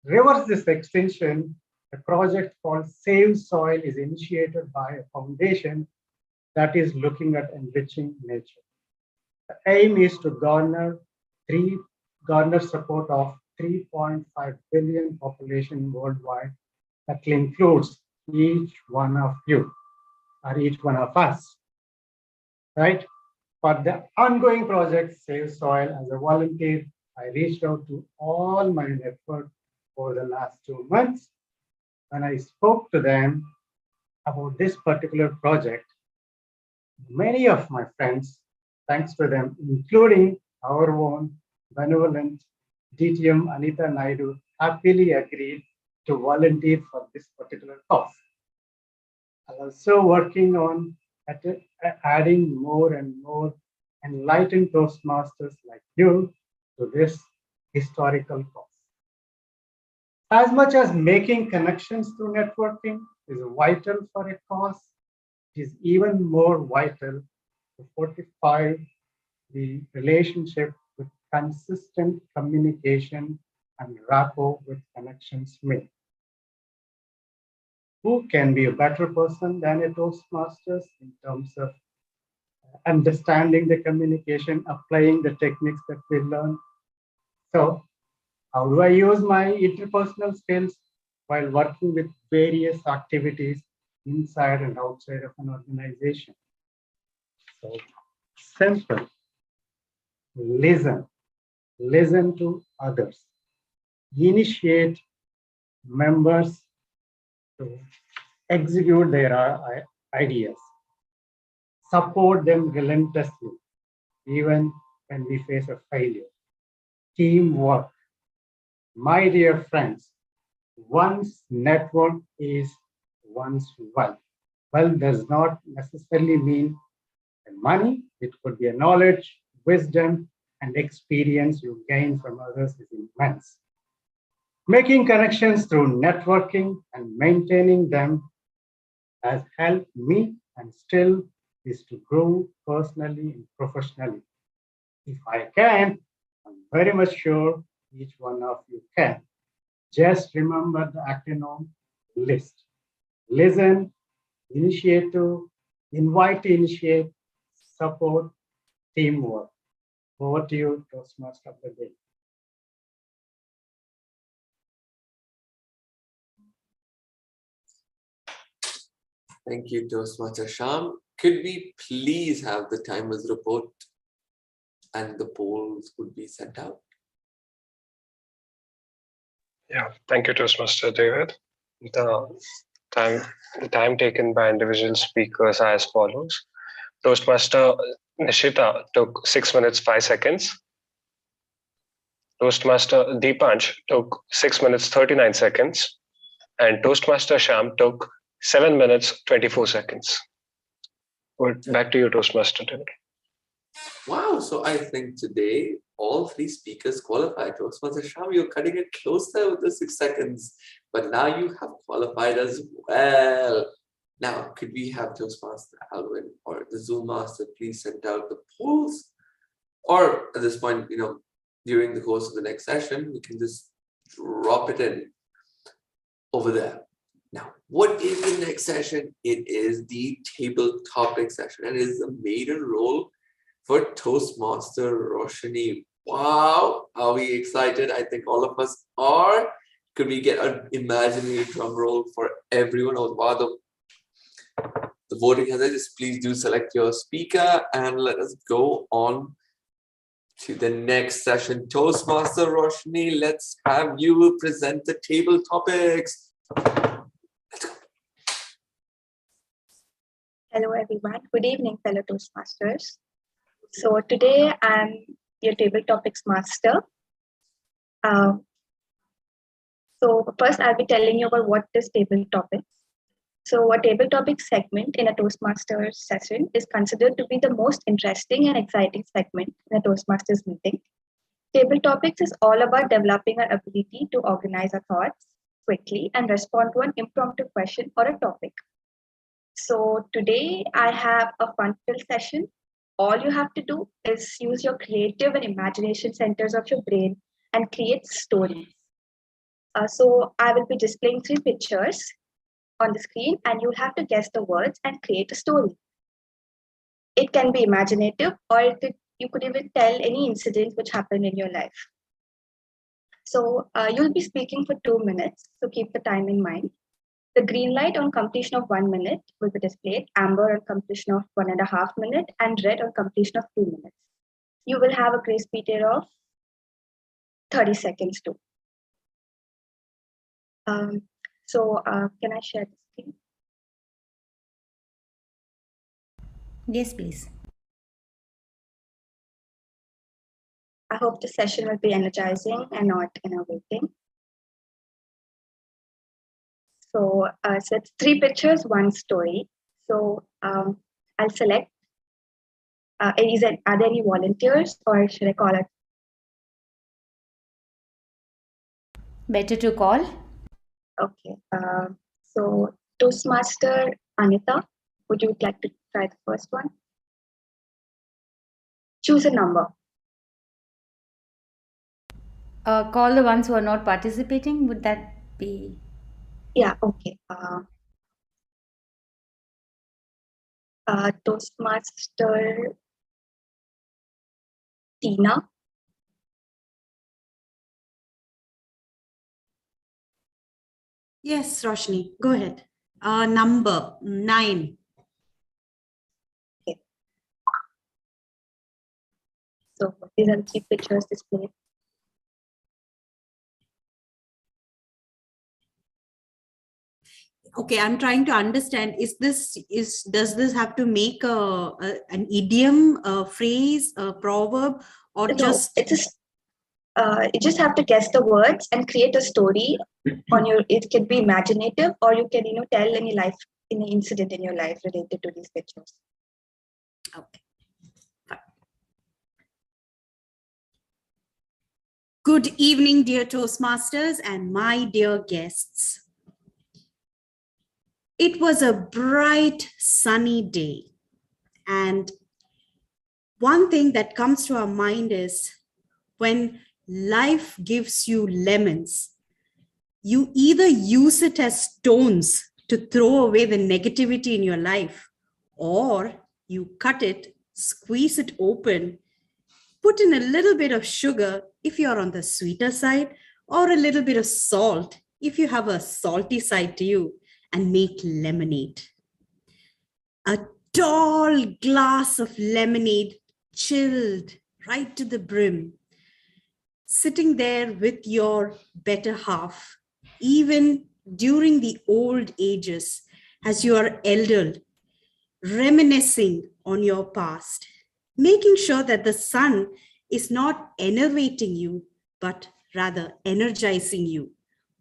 reverse this extension, a project called Save Soil is initiated by a foundation that is looking at enriching nature. The aim is to garner support of 3.5 billion population worldwide. That includes each one of you or each one of us, right? For the ongoing project Save Soil, as a volunteer, I reached out to all my network over the last 2 months. When I spoke to them about this particular project, many of my friends, thanks to them, including our own benevolent DTM Anita Naidu, happily agreed to volunteer for this particular cause. I'm also working on adding more and more enlightened Toastmasters like you to this historical cause. As much as making connections through networking is vital for a cause, it is even more vital to fortify the relationship with consistent communication and rapport with connections made. Who can be a better person than a Toastmasters in terms of understanding the communication, applying the techniques that we learn? So, how do I use my interpersonal skills while working with various activities inside and outside of an organization? So, simple. Listen to others, initiate members to execute their ideas, support them relentlessly, even when we face a failure. Teamwork. My dear friends, one's network is one's wealth. Wealth does not necessarily mean money. It could be a knowledge, wisdom, and experience you gain from others is immense. Making connections through networking and maintaining them has helped me and still is to grow personally and professionally. If I can, I'm very much sure each one of you can. Just remember the acronym LIST. Listen, initiate to, invite to initiate, support, teamwork. Over to you, Toastmaster of the day. Thank you, Toastmaster Sham. Could we please have the timers report and the polls would be sent out? Yeah, thank you, Toastmaster David. The time taken by individual speakers are as follows. Toastmaster Nishita took 6 minutes 5 seconds. Toastmaster Deepansh took 6 minutes 39 seconds. And Toastmaster Sham took 7 minutes 24 seconds. Back to you, Toastmaster David. Wow, so I think today all three speakers qualified. Toastmaster Sham, you're cutting it closer with the 6 seconds, but now you have qualified as well. Now, could we have Toastmaster Alvin or the Zoom Master please send out the polls? Or at this point, during the course of the next session, we can just drop it in over there. Now, what is the next session? It is the table topic session, and it is a maiden role for Toastmaster Roshni. Wow, are we excited? I think all of us are. Could we get an imaginary drum roll for everyone? Oh, wow, the voting has ended. Just please do select your speaker and let us go on to the next session. Toastmaster Roshni, let's have you present the table topics. Let's go. Hello, everyone. Good evening, fellow Toastmasters. So today I'm your table topics master. So first I'll be telling you about what is table topics. So a table topic segment in a Toastmasters session is considered to be the most interesting and exciting segment in a Toastmasters meeting. Table topics is all about developing our ability to organize our thoughts quickly and respond to an impromptu question or a topic. So today I have a fun-filled session All you have to do is use your creative and imagination centers of your brain and create stories. So I will be displaying 3 pictures on the screen, and you'll have to guess the words and create a story. It can be imaginative, or you could even tell any incident which happened in your life. So you'll be speaking for 2 minutes, so keep the time in mind. The green light on completion of 1 minute will be displayed, amber on completion of 1.5 minutes, and red on completion of 2 minutes. You will have a grace period of 30 seconds too. Can I share the screen? Yes, please. I hope the session will be energizing and not innovating. So it's 3 pictures, 1 story. So I'll select. Are there any volunteers, or should I call it? Better to call. Okay. So Toastmaster Anita, would you like to try the first one? Choose a number. Call the ones who are not participating. Would that be? Yeah. Okay. Toastmaster Tina. Yes, Roshni, go ahead. Number 9. Okay. So these are the 3 pictures displayed. Okay, I'm trying to understand. Does this have to make an idiom, a phrase, a proverb, or No, just? you just have to guess the words and create a story on your. It can be imaginative, or you can tell any incident in your life related to these pictures. Okay. Good evening, dear Toastmasters and my dear guests. It was a bright, sunny day. And one thing that comes to our mind is when life gives you lemons, you either use it as stones to throw away the negativity in your life, or you cut it, squeeze it open, put in a little bit of sugar if you're on the sweeter side, or a little bit of salt if you have a salty side to you, and make lemonade. A tall glass of lemonade, chilled right to the brim, sitting there with your better half, even during the old ages, as you are elder, reminiscing on your past, making sure that the sun is not enervating you, but rather energizing you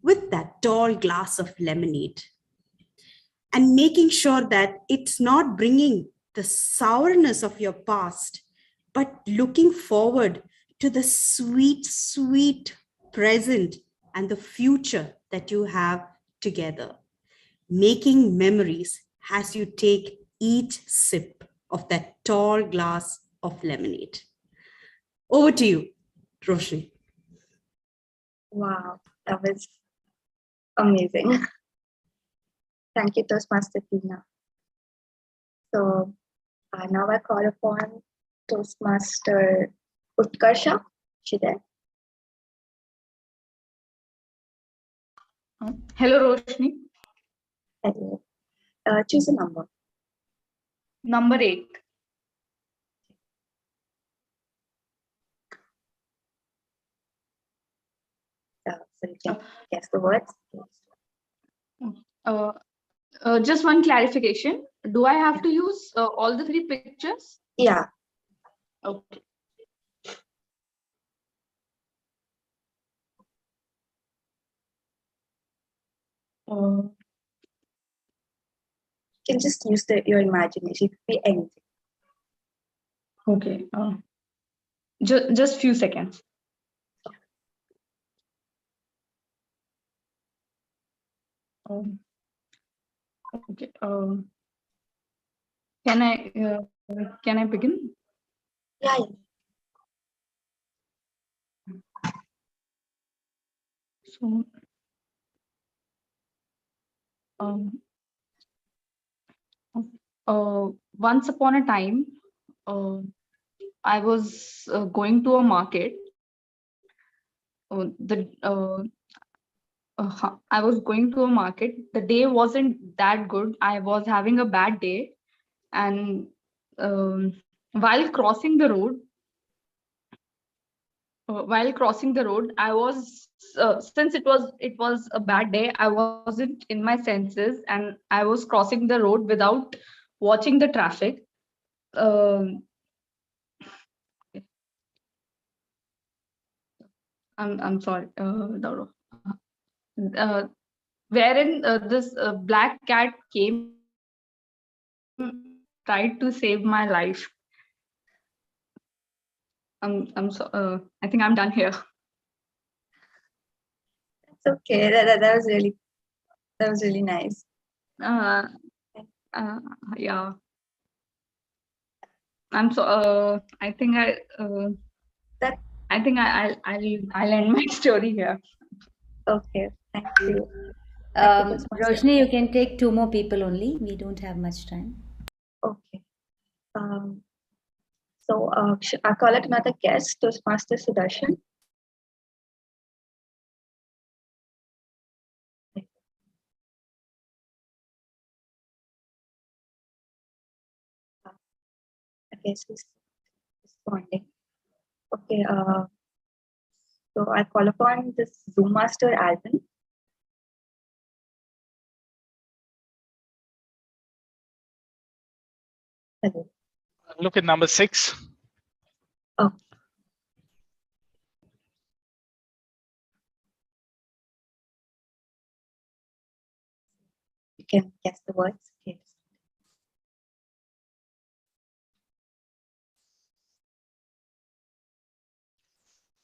with that tall glass of lemonade. And making sure that it's not bringing the sourness of your past, but looking forward to the sweet, sweet present and the future that you have together. Making memories as you take each sip of that tall glass of lemonade. Over to you, Roshni. Wow, that was amazing. Thank you, Toastmaster Tina. So now I call upon Toastmaster Utkarsha. She there? Hello, Roshni. Hello. Choose a number. Number 8. So you can guess the words. Just one clarification. Do I have to use all the 3 pictures? Yeah. Okay. You can just use your imagination. It could be anything. Okay. Just few seconds. Okay. Can I begin? Yeah. So, um, once upon a time, uh, I was going to a market. I was going to a market. The day wasn't that good. I was having a bad day, and while crossing the road, I was since it was a bad day. I wasn't in my senses, and I was crossing the road without watching the traffic. Um, I'm sorry, Dauro. Uh, Wherein this black cat came, tried to save my life. I think I'm done here. It's okay. That was really nice. Uh, yeah. I think I'll end my story here. Okay, thank you. Thank you, Toastmaster. Roshni, you can take 2 more people only. We don't have much time. Okay. So I call it another guest, Toastmaster Sudarshan. I guess he's responding. Okay. So I call upon this Zoom Master Alvin. Hello. Look at number 6. Oh. You can guess the words. Yes.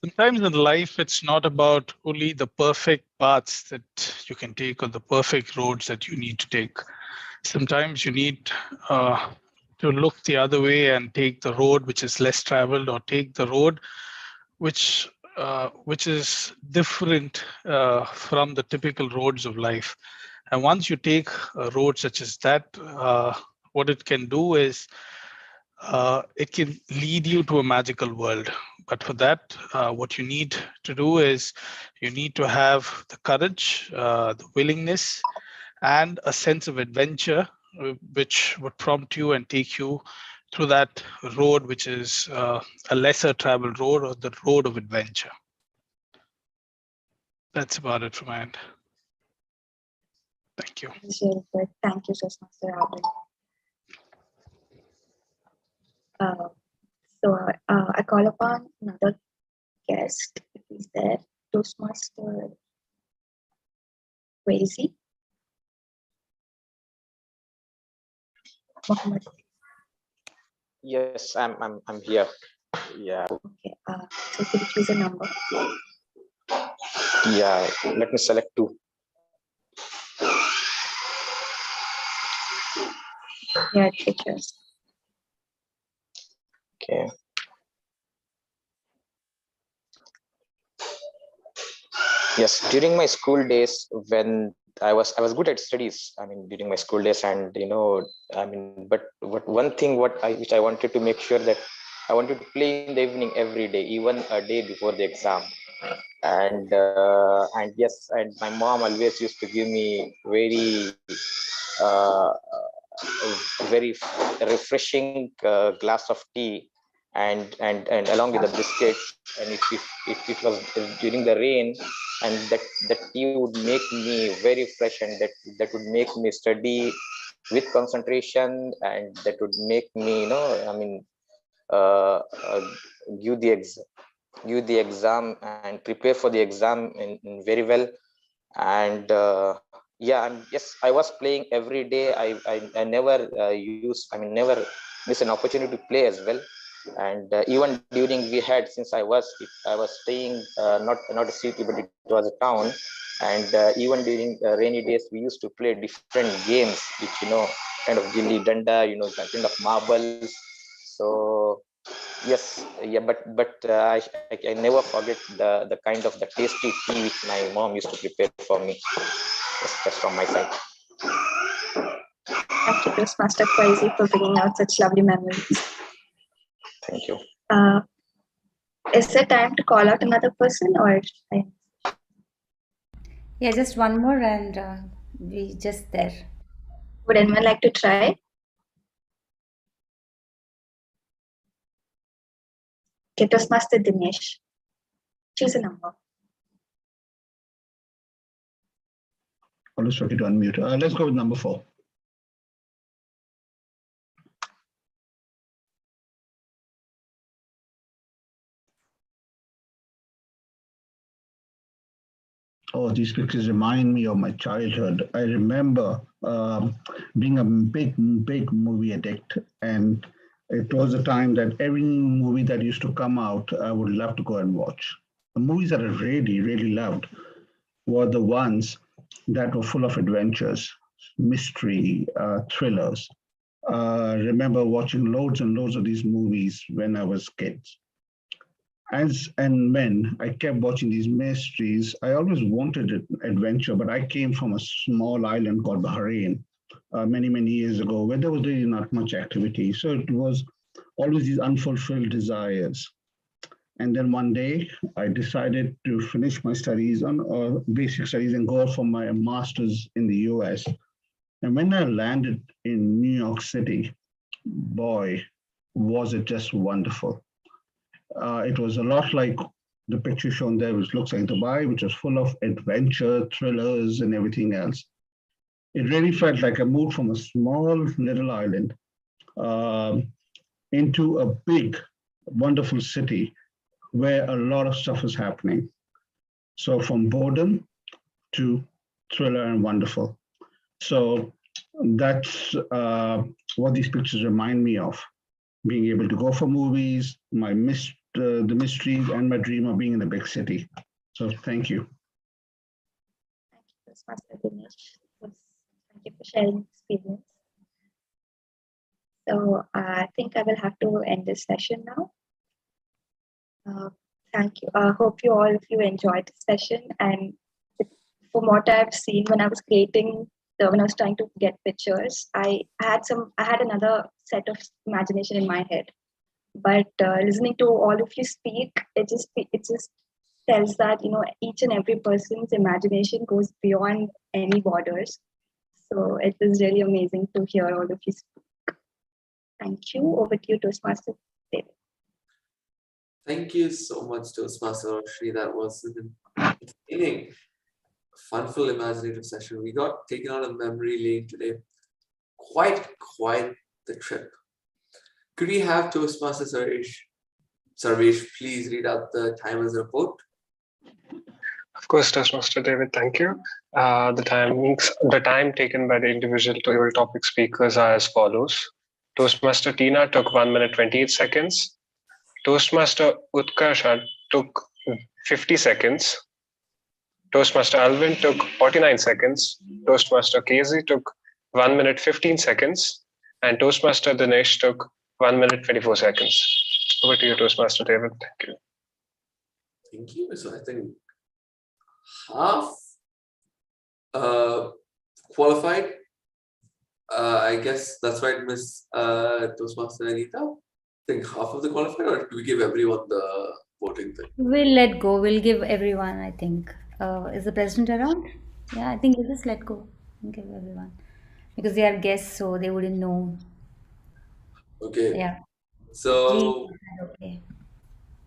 Sometimes in life, it's not about only the perfect paths that you can take or the perfect roads that you need to take. Sometimes you need to look the other way and take the road which is less traveled, or take the road which is different from the typical roads of life. And once you take a road such as that, what it can do is it can lead you to a magical world. But for that, what you need to do is you need to have the courage, the willingness, and a sense of adventure, which would prompt you and take you through that road, which is a lesser traveled road, or the road of adventure. That's about it from my end. Thank you. Really good. Thank you, Toastmaster Alvin. So I call upon another guest. If he's there, Toastmaster Crazy. Mohammed. Yes, I'm here. Yeah. Okay. So could you choose a number? Yeah. Let me select 2. Yeah, pictures. Okay. Yes, during my school days, when I was good at studies. I mean, during my school days, and I mean, but one thing which I wanted to make sure that I wanted to play in the evening every day, even a day before the exam. And yes, and my mom always used to give me uh, very refreshing glass of tea, and along with the biscuits. And if it was during the rain, and that tea would make me very fresh, and that would make me study with concentration, and that would make me, I mean, uh, uh, give the exam and prepare for the exam in very well. And yeah, and yes, I was playing every day. I never never miss an opportunity to play as well. And even during we had, since I was staying not a city, but it was a town. And even during rainy days, we used to play different games, which kind of gilli danda, kind of marbles. So Yes, yeah, I never forget the kind of the tasty tea which my mom used to prepare for me. That's from my side. Thank you, Toastmaster Crazy, for bringing out such lovely memories. Thank you. Is there time to call out another person, or? Yeah, just one more and we just there. Would anyone like to try? Okay, Toastmaster Dinesh. Choose a number. Always forget to unmute. Let's go with number 4. Oh, these pictures remind me of my childhood. I remember being a big movie addict, and it was a time that every movie that used to come out, I would love to go and watch. The movies that I really loved were the ones that were full of adventures, mystery, thrillers. Remember watching loads and loads of these movies when I was kids. As and when I kept watching these mysteries, I always wanted an adventure, but I came from a small island called Bahrain many years ago where there was really not much activity. So it was always these unfulfilled desires. And then one day I decided to finish my studies on basic studies and go for my master's in the US. And when I landed in New York City, boy, was it just wonderful. It was a lot like the picture shown there, which looks like Dubai, which was full of adventure, thrillers, and everything else. It really felt like I moved from a small little island into a big, wonderful city where a lot of stuff is happening. So from boredom to thriller and wonderful. So that's what these pictures remind me of. Being able to go for movies, the mysteries, and my dream of being in a big city. So thank you. Thank you, Toastmaster Dinesh. Thank you for sharing experience. So I think I will have to end this session now. Thank you. I hope all of you enjoyed the session. And from what I've seen when I was when I was trying to get pictures, I had another set of imagination in my head. But listening to all of you speak, it just tells that each and every person's imagination goes beyond any borders. So it was really amazing to hear all of you speak. Thank you. Over to you, Toastmaster David. Thank you so much, Toastmaster Shri. That was an entertaining, fun-filled, imaginative session. We got taken on a memory lane today. Quite the trip. Could we have Toastmaster Sarvesh please read out the timer's report? Of course, Toastmaster David, thank you. The time taken by the individual table topic speakers are as follows. Toastmaster Tina took 1 minute 28 seconds. Toastmaster Utkarsha took 50 seconds. Toastmaster Alvin took 49 seconds. Toastmaster Casey took 1 minute 15 seconds. And Toastmaster Dinesh took 1 minute 24 seconds. Over to you, Toastmaster David. Thank you. Thank you. So I think half qualified. I guess that's right, Miss Toastmaster Anita. I think half of the qualified, or do we give everyone the voting thing? We'll let go. We'll give everyone, I think. Is the president around? Yeah, I think we'll just let go and give everyone. Because they are guests, so they wouldn't know. Okay. Yeah. So, Okay.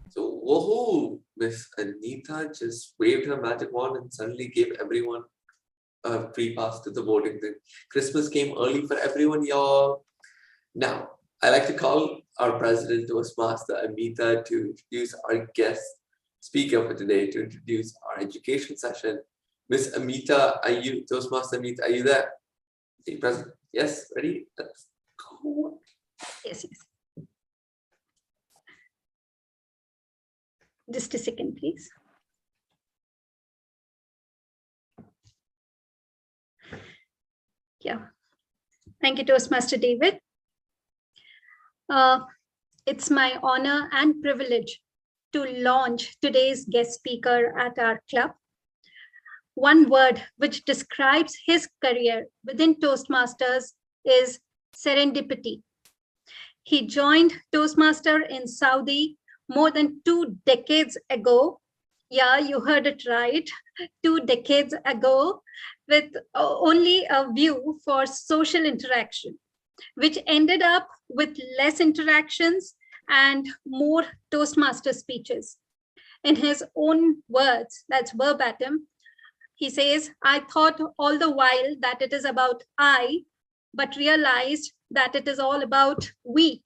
so woohoo! Miss Anita just waved her magic wand and suddenly gave everyone a free pass to the voting thing. Christmas came early for everyone, y'all. Now, I like to call our president, Toastmaster Amita, to introduce our guest speaker for today, to introduce our education session. Miss Amita, Toastmaster Amita, are you there? Are you present? Yes, ready? Let's go. Yes. Just a second, please. Yeah. Thank you, Toastmaster David. It's my honor and privilege to launch today's guest speaker at our club. One word which describes his career within Toastmasters is serendipity. He joined Toastmaster in Saudi more than 2 decades ago. Yeah, you heard it right. 2 decades ago, with only a view for social interaction, which ended up with less interactions and more Toastmaster speeches. In his own words, that's verbatim, he says, I thought all the while that it is about I, but realized that it is all about we.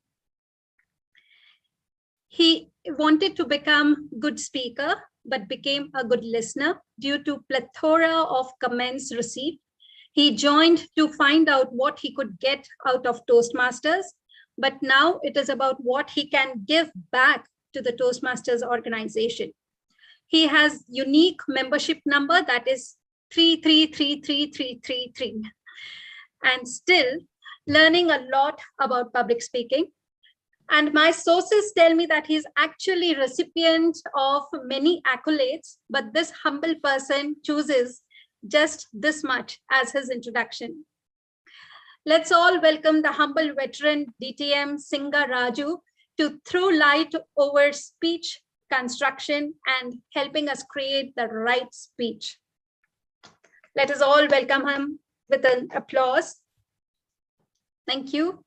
He wanted to become a good speaker, but became a good listener due to plethora of comments received. He joined to find out what he could get out of Toastmasters, but now it is about what he can give back to the Toastmasters organization. He has unique membership number that is 3333333, and still learning a lot about public speaking. And my sources tell me that he's actually recipient of many accolades, but this humble person chooses just this much as his introduction. Let's all welcome the humble veteran DTM Singa Raju to throw light over speech construction and helping us create the right speech. Let us all welcome him with an applause. Thank you.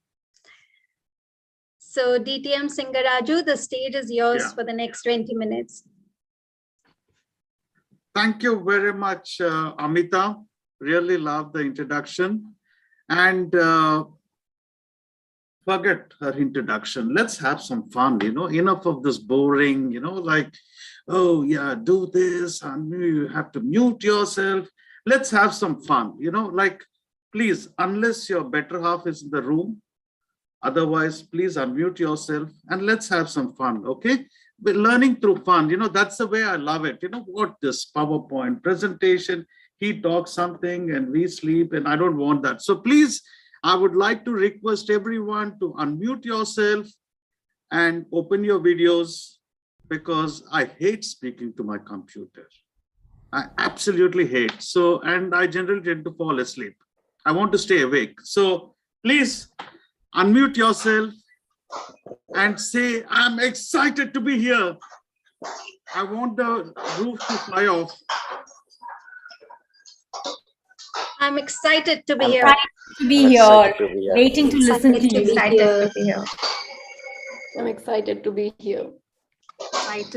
So DTM Singaraju, the stage is yours for the next 20 minutes. Thank you very much, Amita. Really love the introduction. And forget her introduction. Let's have some fun, enough of this boring, like, oh yeah, do this, and you have to mute yourself. Let's have some fun, like, please, unless your better half is in the room, otherwise, please unmute yourself and let's have some fun, okay? We're learning through fun, that's the way I love it. What this PowerPoint presentation, he talks something and we sleep, and I don't want that. So please, I would like to request everyone to unmute yourself and open your videos, because I hate speaking to my computer. I absolutely hate. So, and I generally tend to fall asleep. I want to stay awake. So please unmute yourself and say, I'm excited to be here. I want the roof to fly off. I'm excited to be here. To be here, waiting to listen to you. I'm excited to be here.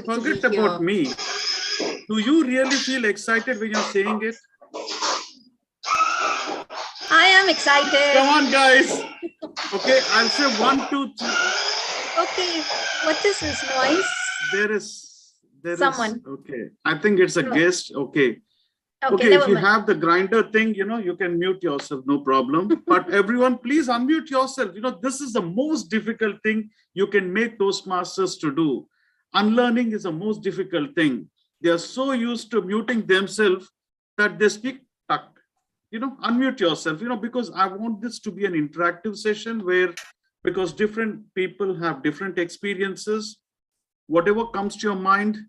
Forget about me. Do you really feel excited when you're saying it? I am excited. Come on, guys. Okay, I'll say 1, 2, 3. Okay, what is this noise? There is someone. Okay, I think it's a guest. Okay. Okay, if you have the grinder thing, you can mute yourself, no problem. But everyone, please unmute yourself. This is the most difficult thing you can make Toastmasters to do. Unlearning is the most difficult thing. They are so used to muting themselves that they speak tucked. Unmute yourself, because I want this to be an interactive session where, because different people have different experiences, whatever comes to your mind,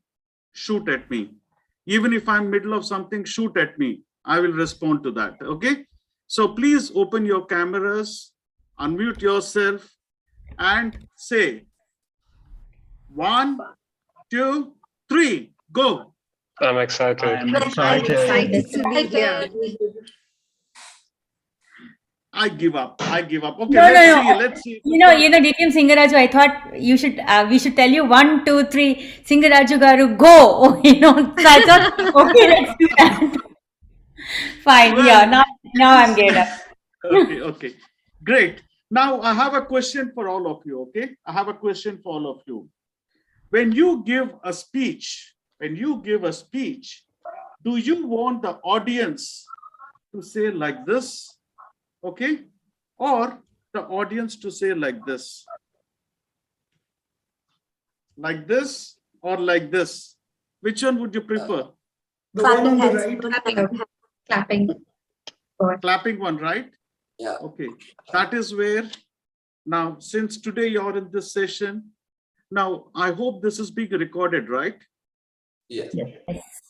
shoot at me. Even if I'm middle of something, shoot at me. I will respond to that, okay? So please open your cameras, unmute yourself, and say 1, 2, 3, go. I'm excited. I'm excited to be here. I give up. Okay, No. let's see. DTM Singaraju, I thought we should tell you 1, 2, 3, Singaraju Garu, go. So I thought, okay, let's do that. Fine, well, now I'm geared up. Okay, great. Now I have a question for all of you, okay? I have a question for all of you. When you give a speech, do you want the audience to say like this? Okay, or the audience to say like this or like this? Which one would you prefer? The one on the right. Clapping one, right? Yeah. Okay, that is where, now since today you're in this session, Now, I hope this is being recorded, right? Yes.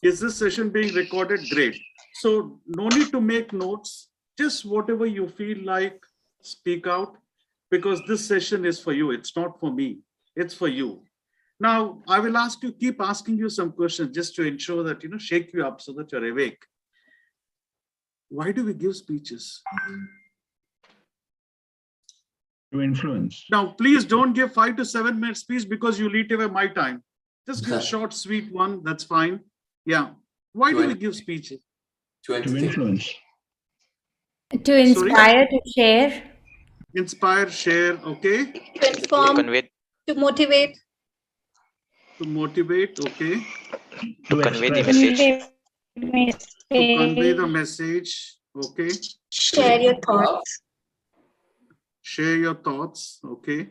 Is this session being recorded? Great. So no need to make notes, just whatever you feel like, speak out, because this session is for you. It's not for me, it's for you. Now, I will keep asking you some questions just to ensure that, shake you up so that you're awake. Why do we give speeches? To influence. Now, please don't give 5 to 7 minute speech because you'll eat away my time. Just give a short, sweet one. That's fine. Yeah. Why do we give speeches? To influence. To inspire, to share. Inspire, share, okay. To inform, to motivate. To motivate, okay. To convey the message. To convey the message, okay. Share your thoughts. Share your thoughts, okay.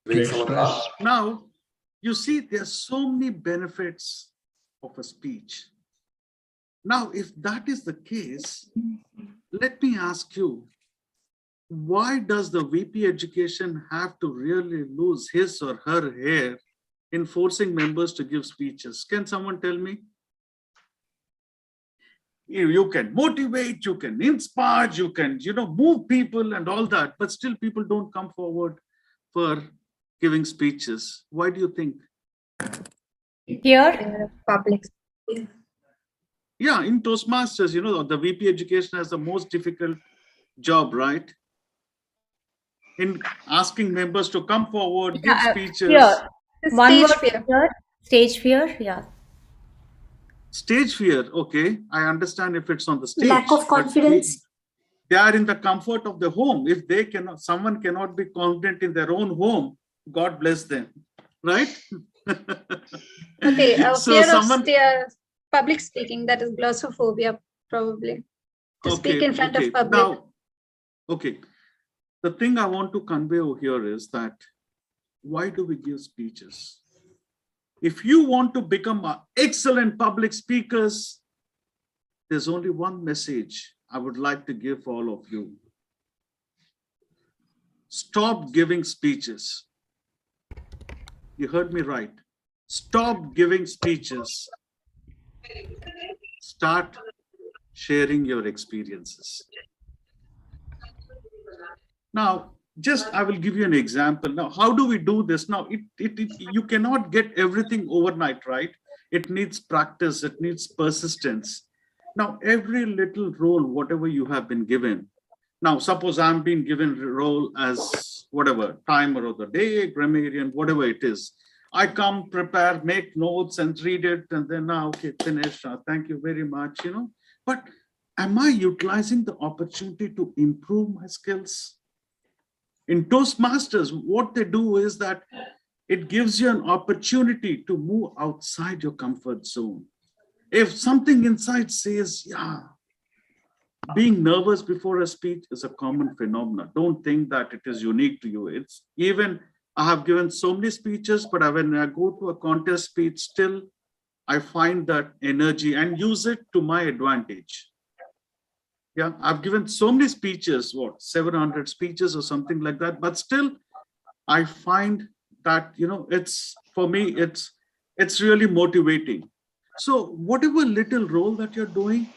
Express. Now, you see, there's so many benefits of a speech. Now, if that is the case, let me ask you, why does the VP education have to really lose his or her hair in forcing members to give speeches? Can someone tell me? You can motivate, you can inspire, you can, move people and all that, but still people don't come forward for giving speeches. Why do you think? Here? Public. Yeah, in Toastmasters, the VP education has the most difficult job, right? In asking members to come forward, give speeches. Fear. One Stage word, fear. Stage fear, yeah. Stage fear, okay. I understand if it's on the stage. Lack of confidence. They are in the comfort of the home. If someone cannot be confident in their own home, God bless them, right? Okay, So fear someone, of public speaking, that is glossophobia, probably. To speak in front of public. Now, okay. The thing I want to convey over here is that why do we give speeches? If you want to become excellent public speakers, there's only one message I would like to give all of you. Stop giving speeches. You heard me right. Stop giving speeches. Start sharing your experiences. Now, I will give you an example. Now, how do we do this? Now, you cannot get everything overnight, right? It needs practice, it needs persistence. Now, every little role, whatever you have been given. Now, suppose I'm being given a role as whatever, timer of the day, grammarian, whatever it is. I come, prepare, make notes and read it, and then now, okay, finish. Thank you very much, But am I utilizing the opportunity to improve my skills? In Toastmasters, what they do is that it gives you an opportunity to move outside your comfort zone. If something inside says, yeah, being nervous before a speech is a common phenomenon. Don't think that it is unique to you. It's even, I have given so many speeches, but when I go to a contest speech, still I find that energy and use it to my advantage. Yeah, I've given so many speeches, 700 speeches or something like that, but still I find that, it's, for me, it's really motivating. So whatever little role that you're doing,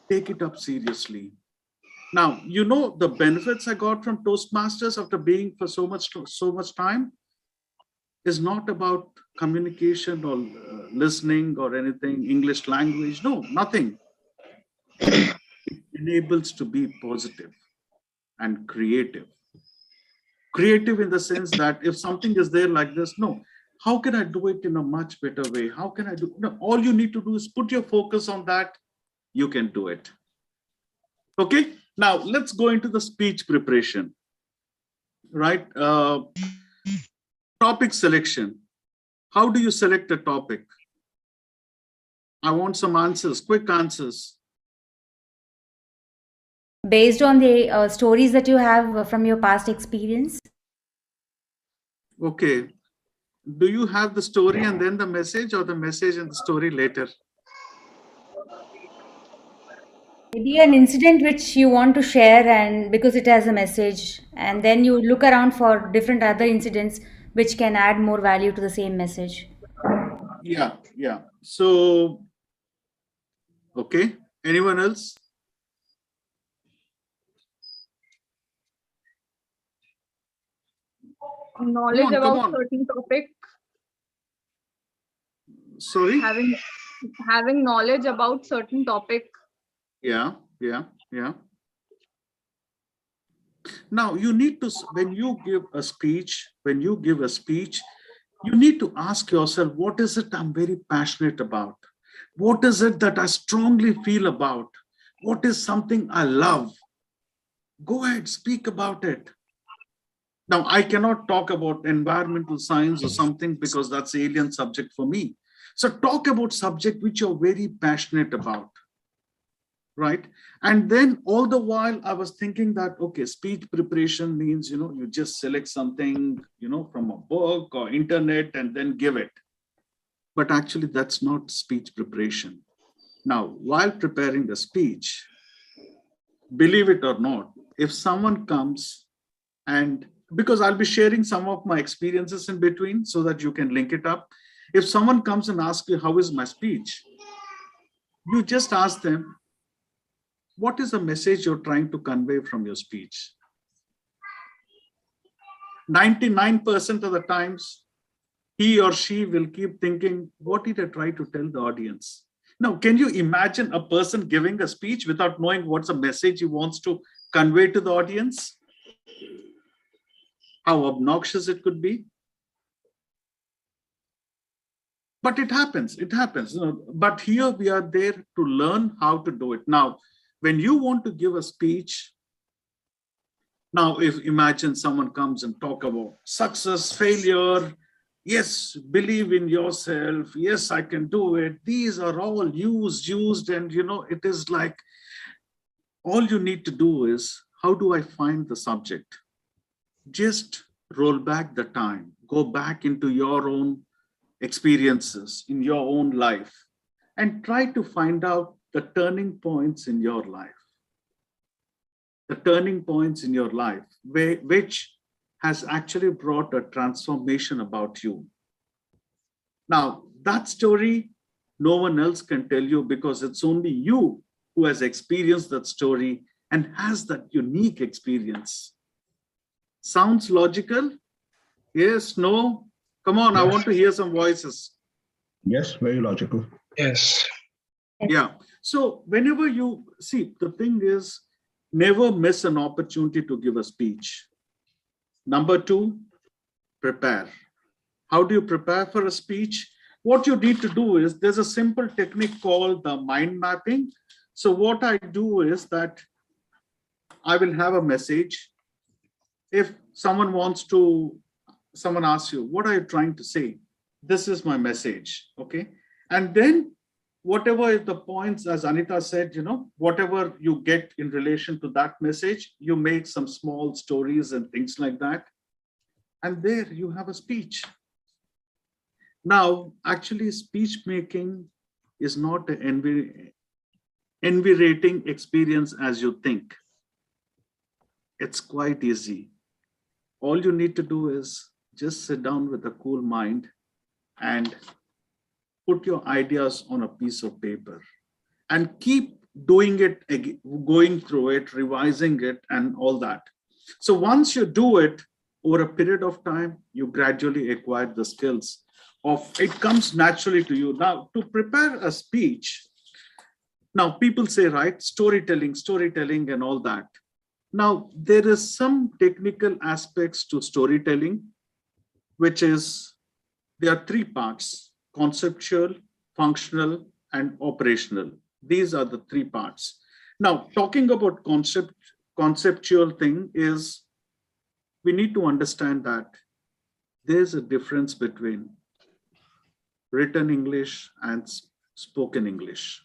take it up seriously. Now, the benefits I got from Toastmasters after being for so much time is not about communication or listening or anything, English language, no, nothing. It enables to be positive and creative. Creative in the sense that if something is there like this, no, how can I do it in a much better way? How can I do, all you need to do is put your focus on that, you can do it. Okay, now let's go into the speech preparation, right? Topic selection. How do you select a topic? I want some answers, quick answers. Based on the stories that you have from your past experience. Okay. Do you have the story and then the message, or the message and the story later? Maybe an incident which you want to share, and because it has a message, and then you look around for different other incidents which can add more value to the same message. Yeah, yeah. So, okay. Anyone else? Knowledge Come about on. certain topic. Sorry? Having knowledge about certain topic. Yeah, yeah, yeah. Now you need to, when you give a speech, you need to ask yourself, what is it I'm very passionate about? What is it that I strongly feel about? What is something I love? Go ahead, speak about it. Now, I cannot talk about environmental science or something because that's alien subject for me. So talk about subject which you're very passionate about, right? And then all the while I was thinking that, okay, speech preparation means, you just select something, from a book or internet and then give it. But actually that's not speech preparation. Now, while preparing the speech, believe it or not, if someone comes and because I'll be sharing some of my experiences in between so that you can link it up. If someone comes and asks you, how is my speech? You just ask them, what is the message you're trying to convey from your speech? 99% of the times, he or she will keep thinking, what did I try to tell the audience? Now, can you imagine a person giving a speech without knowing what's the message he wants to convey to the audience? How obnoxious it could be. But it happens. But here we are there to learn how to do it. Now, when you want to give a speech, now if imagine someone comes and talk about success, failure, yes, believe in yourself, yes, I can do it. These are all used, and it is like all you need to do is, how do I find the subject? Just roll back the time, go back into your own experiences in your own life and try to find out the turning points in your life. The turning points in your life which has actually brought a transformation about you. Now, that story, no one else can tell you because it's only you who has experienced that story and has that unique experience. Sounds logical? Yes, no? Come on, I want to hear some voices. Yes, very logical. Yes. Yeah. So whenever you see, the thing is, never miss an opportunity to give a speech. Number two, prepare. How do you prepare for a speech? What you need to do is, there's a simple technique called the mind mapping. So what I do is that I will have a message. If someone asks you, what are you trying to say? This is my message, okay? And then whatever the points, as Anita said, whatever you get in relation to that message, you make some small stories and things like that. And there you have a speech. Now, actually, speech making is not an invigorating experience as you think. It's quite easy. All you need to do is just sit down with a cool mind and put your ideas on a piece of paper and keep doing it, going through it, revising it, and all that. So once you do it over a period of time, you gradually acquire the skills of it, comes naturally to you. Now, to prepare a speech, now people say, right, storytelling and all that. Now, there is some technical aspects to storytelling, which is, there are three parts: conceptual, functional, and operational. These are the three parts. Now, talking about conceptual thing is, we need to understand that there's a difference between written English and spoken English.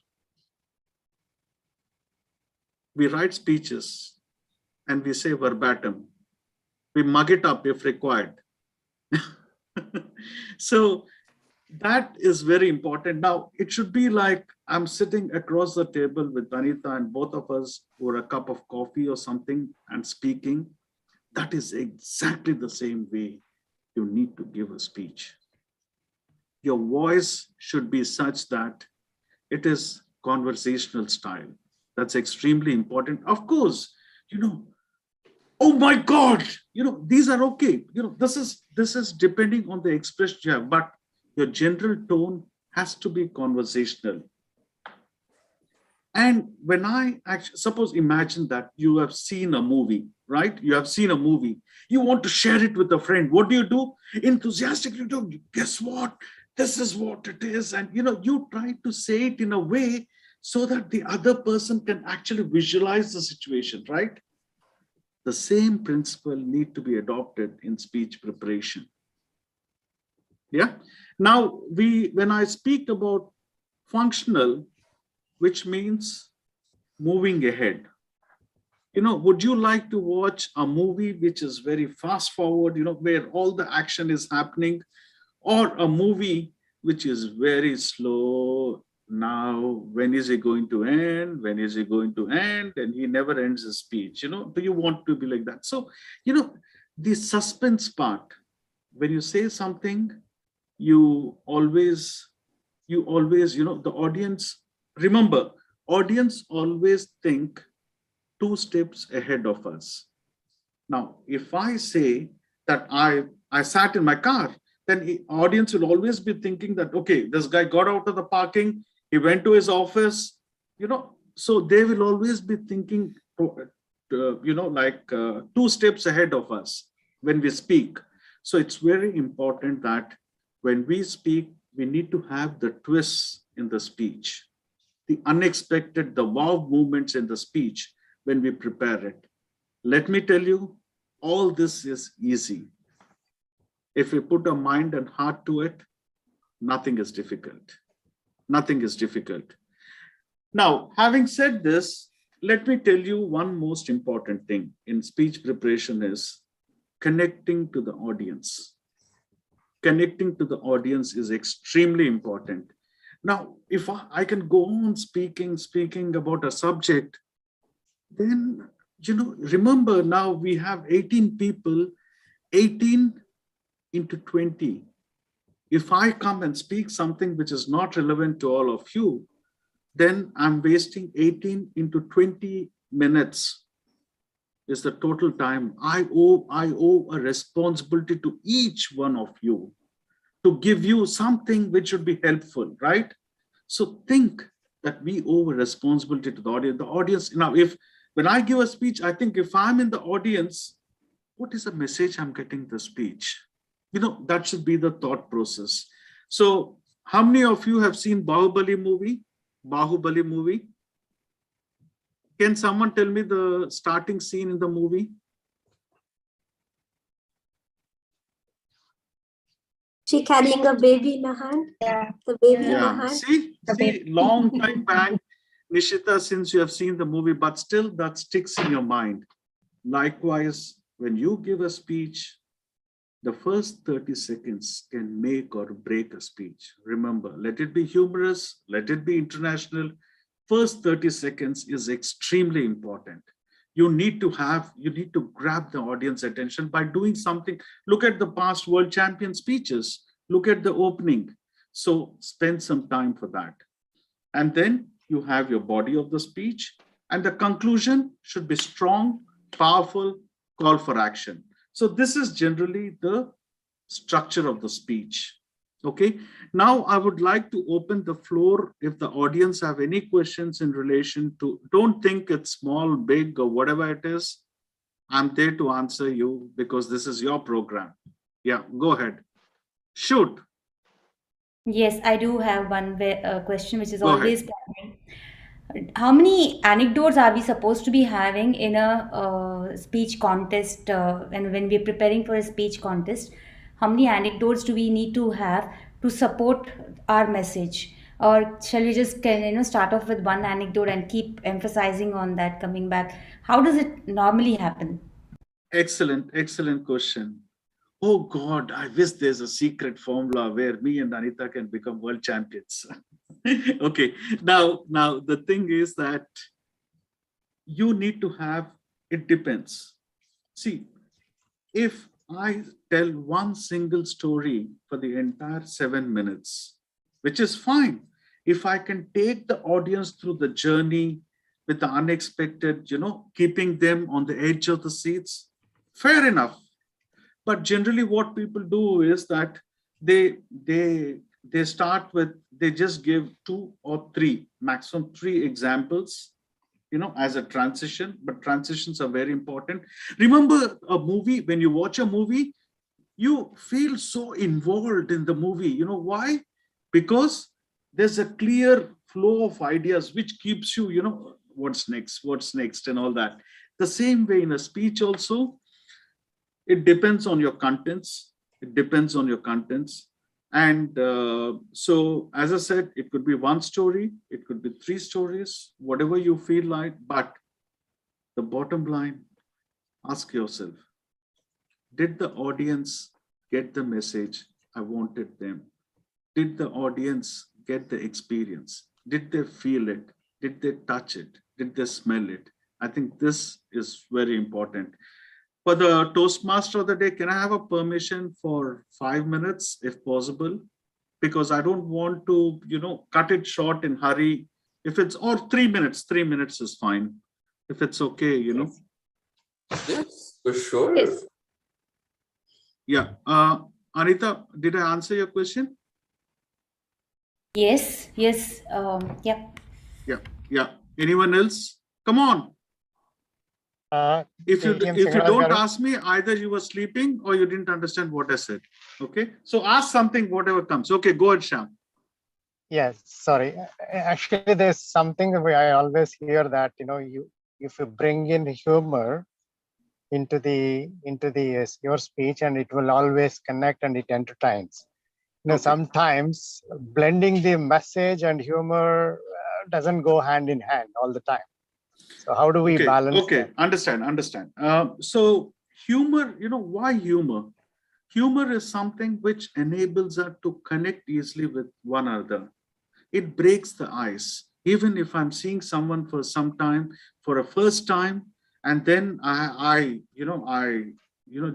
We write speeches and we say verbatim. We mug it up if required. So that is very important. Now, it should be like I'm sitting across the table with Anita and both of us over a cup of coffee or something and speaking. That is exactly the same way you need to give a speech. Your voice should be such that it is conversational style. That's extremely important. Of course, oh my God, these are okay. This is depending on the expression you have, but your general tone has to be conversational. And when I actually suppose, imagine that you have seen a movie, right? You have seen a movie. You want to share it with a friend. What do? Enthusiastically do. Guess what? This is what it is. And you try to say it in a way so that the other person can actually visualize the situation, right? The same principle need to be adopted in speech preparation. Yeah. Now, when I speak about functional, which means moving ahead. Would you like to watch a movie which is very fast forward, where all the action is happening, or a movie which is very slow? Now, when is it going to end? When is it going to end? And he never ends his speech. Do you want to be like that? So, the suspense part, when you say something, you always, the audience, remember, audience always think 2 steps ahead of us. Now, if I say that I sat in my car, then the audience will always be thinking that, okay, this guy got out of the parking, he went to his office, so they will always be thinking, 2 steps ahead of us when we speak. So it's very important that when we speak, we need to have the twists in the speech, the unexpected, the wow movements in the speech when we prepare it. Let me tell you, all this is easy. If we put a mind and heart to it, nothing is difficult. Nothing is difficult. Now, having said this, let me tell you one most important thing in speech preparation is connecting to the audience. Connecting to the audience is extremely important. Now, if I can go on speaking about a subject, then, remember now we have 18 people, 18 into 20. If I come and speak something which is not relevant to all of you, then I'm wasting 18 into 20 minutes is the total time. I owe a responsibility to each one of you to give you something which should be helpful, right? So think that we owe a responsibility to the audience. The audience, now, when I give a speech, I think if I'm in the audience, what is the message I'm getting the speech? That should be the thought process. So how many of you have seen Bahubali movie? Bahubali movie? Can someone tell me the starting scene in the movie? She carrying a baby in her hand. Yeah. The baby in her Yeah, hand. see, long time back, Nishita, since you have seen the movie, but still that sticks in your mind. Likewise, when you give a speech, the first 30 seconds can make or break a speech. Remember, let it be humorous, let it be international. First 30 seconds is extremely important. You need to grab the audience attention by doing something. Look at the past world champion speeches. Look at the opening. So spend some time for that. And then you have your body of the speech, and the conclusion should be strong, powerful, call for action. So this is generally the structure of the speech. Okay, now I would like to open the floor if the audience have any questions in relation to, don't think it's small, big, or whatever it is. I'm there to answer you because this is your program. Yeah, go ahead. Shoot. Yes, I do have one question which is Go ahead. always bothering. How many anecdotes are we supposed to be having in a speech contest? And when we're preparing for a speech contest, how many anecdotes do we need to have to support our message? Or shall we just start off with one anecdote and keep emphasizing on that, coming back? How does it normally happen? Excellent question. Oh God, I wish there's a secret formula where me and Anita can become world champions. Okay, now the thing is that you need to have, it depends. See, if I tell one single story for the entire 7 minutes, which is fine. If I can take the audience through the journey with the unexpected, keeping them on the edge of the seats, fair enough. But generally what people do is that they start with, they just give 2 or 3, maximum 3 examples, as a transition, but transitions are very important. Remember a movie, when you watch a movie, you feel so involved in the movie. You know why? Because there's a clear flow of ideas which keeps you, what's next, and all that. The same way in a speech also, it depends on your contents. It depends on your contents. And so, as I said, it could be 1 story, it could be 3 stories, whatever you feel like. But the bottom line, ask yourself, did the audience get the message I wanted them? Did the audience get the experience? Did they feel it? Did they touch it? Did they smell it? I think this is very important. For the Toastmaster of the day, can I have a permission for 5 minutes if possible? Because I don't want to, cut it short in hurry. If it's, or 3 minutes, 3 minutes is fine. If it's okay, Yes, for sure. Yes. Yeah. Anita, did I answer your question? Yes, yes. Yeah. Yeah. Anyone else? Come on. If you don't ask me, either you were sleeping or you didn't understand what I said. Okay. So ask something, whatever comes. Okay, go ahead, Sham. Yes, sorry. Actually, there's something I always hear that, if you bring in humor into your speech, and it will always connect and it entertains. Sometimes blending the message and humor doesn't go hand in hand all the time. So how do we balance that? Understand. So humor, why humor? Humor is something which enables us to connect easily with one another. It breaks the ice. Even if I'm seeing someone for some time, for a first time, and then I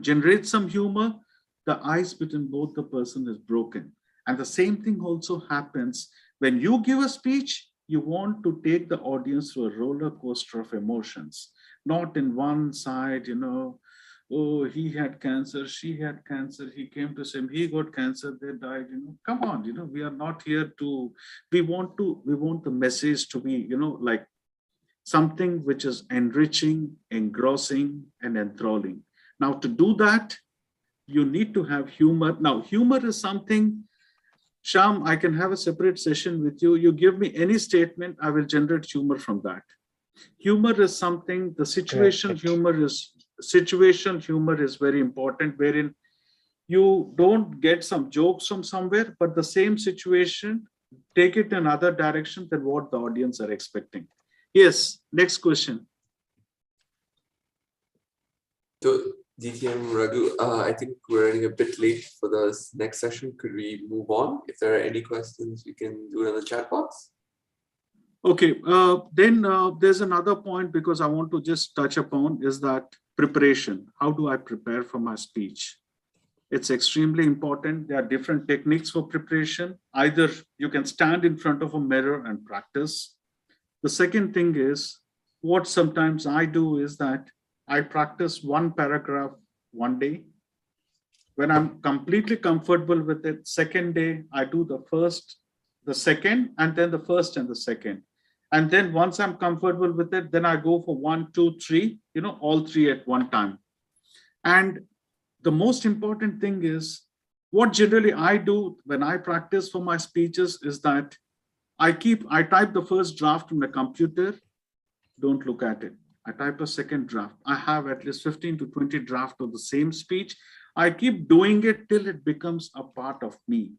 generate some humor, the ice between both the person is broken. And the same thing also happens when you give a speech. You want to take the audience through a roller coaster of emotions, not in one side, oh, he had cancer, she had cancer, he came to him, he got cancer, they died, come on, we are not here to, we want the message to be, like something which is enriching, engrossing, and enthralling. Now, to do that, you need to have humor. Now, humor is something, Sham, I can have a separate session with you. You give me any statement, I will generate humor from that. Humor is something, the situation humor is very important, wherein you don't get some jokes from somewhere, but the same situation, take it in another direction than what the audience are expecting. Yes, next question. So, DTM Raghu, I think we're running a bit late for the next session. Could we move on? If there are any questions, we can do it in the chat box. Okay, then there's another point, because I want to just touch upon, is that preparation. How do I prepare for my speech? It's extremely important. There are different techniques for preparation. Either you can stand in front of a mirror and practice. The second thing is, what sometimes I do is that I practice one paragraph one day. When I'm completely comfortable with it, second day, I do the first, the second, and then the first and the second. And then once I'm comfortable with it, then I go for 1, 2, 3, all 3 at one time. And the most important thing is, what generally I do when I practice for my speeches is that I type the first draft on the computer, don't look at it. I type a second draft. I have at least 15 to 20 drafts of the same speech. I keep doing it till it becomes a part of me.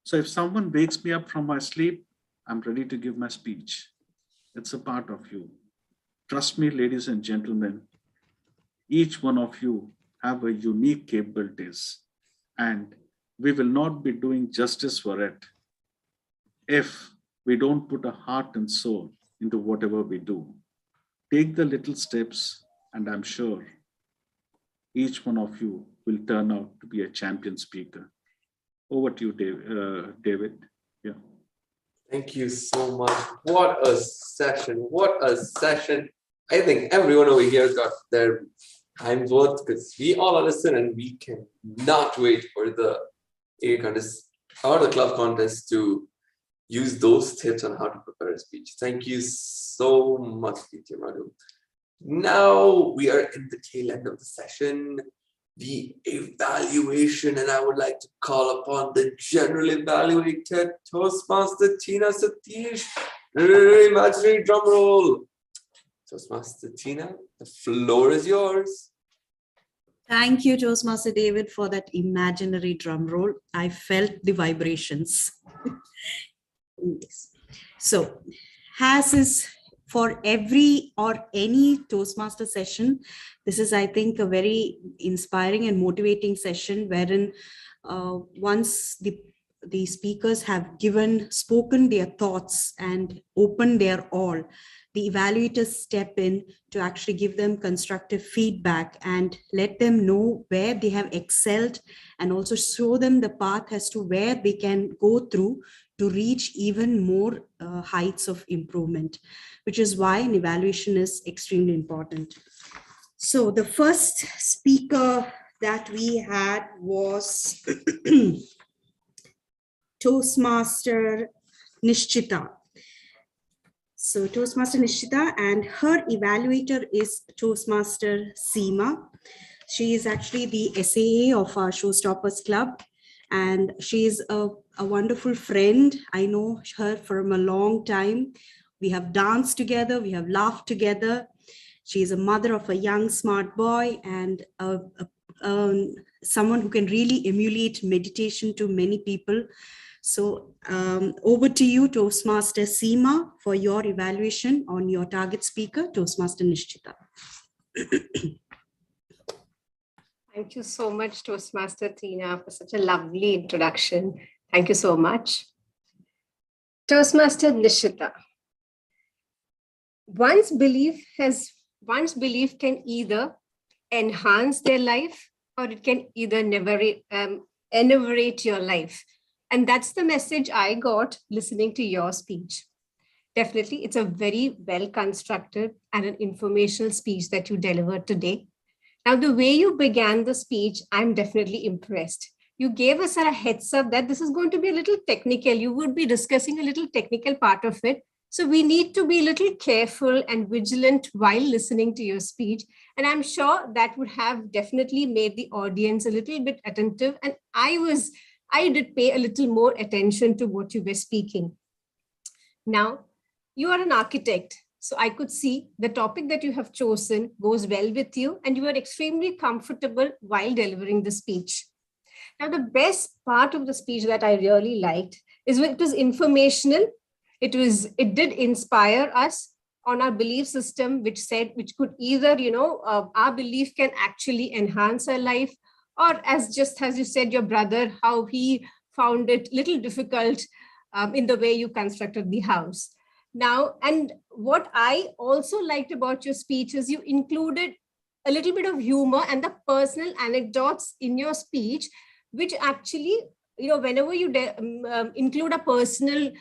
So if someone wakes me up from my sleep, I'm ready to give my speech. It's a part of you. Trust me, ladies and gentlemen, each one of you have a unique capabilities, and we will not be doing justice for it if we don't put a heart and soul into whatever we do. Take the little steps, and I'm sure each one of you will turn out to be a champion speaker. Over to you, David. Yeah. Thank you so much. What a session. What a session. I think everyone over here got their time's worth because we all understood and we cannot wait for the A contest or the club contest to use those tips on how to prepare a speech. Thank you so much, PT Madhu. Now we are in the tail end of the session, the evaluation, and I would like to call upon the general evaluator, Toastmaster Tina Satish. Imaginary drum roll. Toastmaster Tina, the floor is yours. Thank you, Toastmaster David, for that imaginary drum roll. I felt the vibrations. Yes. So, as is for every or any Toastmaster session, this is, I think, a very inspiring and motivating session wherein once the speakers have spoken their thoughts and opened their all, the evaluators step in to actually give them constructive feedback and let them know where they have excelled and also show them the path as to where they can go through to reach even more heights of improvement, which is why an evaluation is extremely important. So the first speaker that we had was Toastmaster Nishchita. So Toastmaster Nishchita, and her evaluator is Toastmaster Seema. She is actually the SAA of our Showstoppers Club, and she is a wonderful friend. I know her from a long time. We have danced together, we have laughed together. She is a mother of a young, smart boy and someone who can really emulate meditation to many people. So over to you, Toastmaster Seema, for your evaluation on your target speaker, Toastmaster Nishchita. Thank you so much, Toastmaster Tina, for such a lovely introduction. Thank you so much. Toastmaster Nishchita. One's belief can either enhance their life or it can either enervate your life. And that's the message I got listening to your speech. Definitely, it's a very well-constructed and an informational speech that you delivered today. Now, the way you began the speech, I'm definitely impressed. You gave us a heads up that this is going to be a little technical. You would be discussing a little technical part of it. So we need to be a little careful and vigilant while listening to your speech. And I'm sure that would have definitely made the audience a little bit attentive. And I did pay a little more attention to what you were speaking. Now, you are an architect. So I could see the topic that you have chosen goes well with you and you are extremely comfortable while delivering the speech. Now, the best part of the speech that I really liked is when it was informational. It did inspire us on our belief system, which could either, our belief can actually enhance our life, or as you said, your brother, how he found it little difficult in the way you constructed the house. Now, and what I also liked about your speech is you included a little bit of humor and the personal anecdotes in your speech, which actually, whenever you include a personal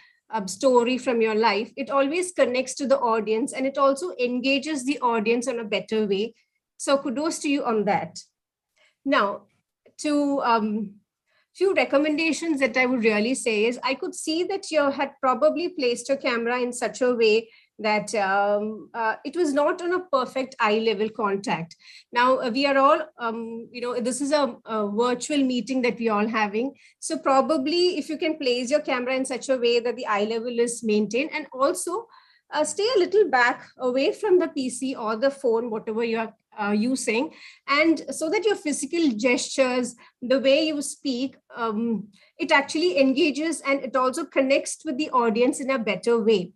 story from your life, it always connects to the audience and it also engages the audience in a better way. So kudos to you on that. Now, to few recommendations that I would really say is I could see that you had probably placed your camera in such a way that it was not on a perfect eye level contact. Now we are all, this is a virtual meeting that we all having. So probably if you can place your camera in such a way that the eye level is maintained, and also stay a little back away from the PC or the phone, whatever you are using, and so that your physical gestures, the way you speak, it actually engages and it also connects with the audience in a better way.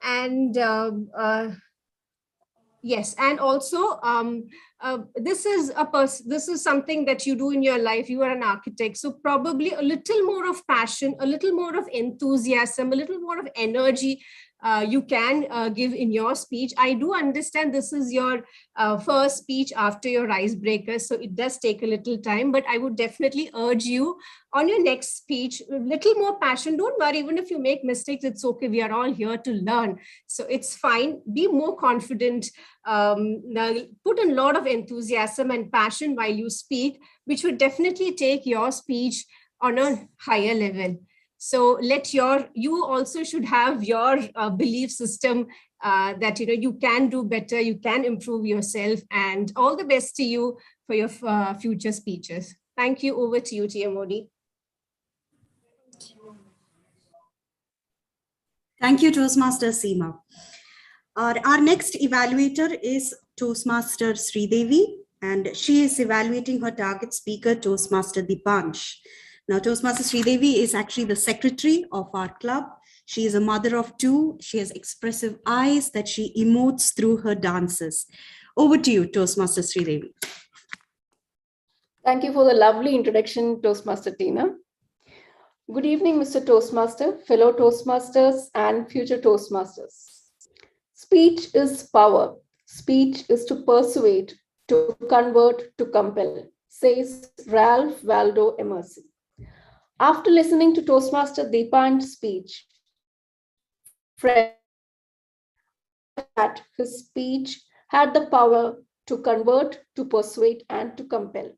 And yes, and also this is something that you do in your life. You are an architect, so probably a little more of passion, a little more of enthusiasm, a little more of energy you can give in your speech. I do understand this is your first speech after your icebreaker, so it does take a little time, but I would definitely urge you on your next speech, a little more passion. Don't worry, even if you make mistakes, it's okay. We are all here to learn. So it's fine. Be more confident. Put a lot of enthusiasm and passion while you speak, which would definitely take your speech on a higher level. So you also should have your belief system that you can do better, you can improve yourself, and all the best to you for your future speeches. Thank you. Over to you, TM Modi. Thank you, Toastmaster Seema. Our next evaluator is Toastmaster Sridevi, and she is evaluating her target speaker, Toastmaster Dipansh. Now, Toastmaster Sridevi is actually the secretary of our club. She is a mother of two. She has expressive eyes that she emotes through her dances. Over to you, Toastmaster Sridevi. Thank you for the lovely introduction, Toastmaster Tina. Good evening, Mr. Toastmaster, fellow Toastmasters, and future Toastmasters. Speech is power. Speech is to persuade, to convert, to compel, says Ralph Waldo Emerson. After listening to Toastmaster Deepan's speech, that his speech had the power to convert, to persuade, and to compel.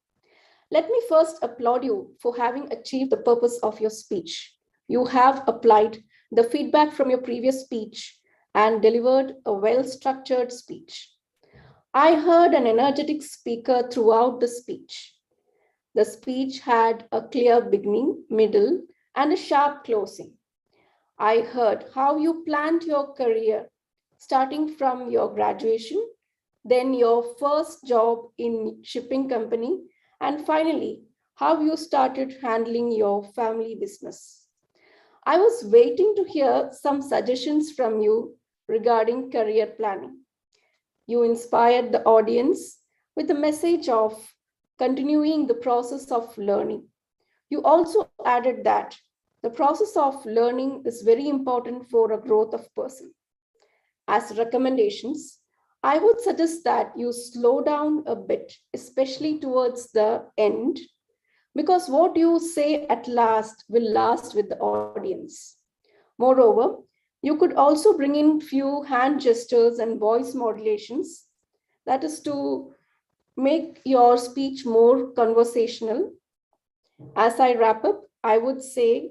Let me first applaud you for having achieved the purpose of your speech. You have applied the feedback from your previous speech and delivered a well-structured speech. I heard an energetic speaker throughout the speech. The speech had a clear beginning, middle, and a sharp closing. I heard how you planned your career, starting from your graduation, then your first job in shipping company, and finally, how you started handling your family business. I was waiting to hear some suggestions from you regarding career planning. You inspired the audience with a message of continuing the process of learning. You also added that the process of learning is very important for a growth of person. As recommendations, I would suggest that you slow down a bit, especially towards the end, because what you say at last will last with the audience. Moreover, you could also bring in few hand gestures and voice modulations, that is to make your speech more conversational. As I wrap up, I would say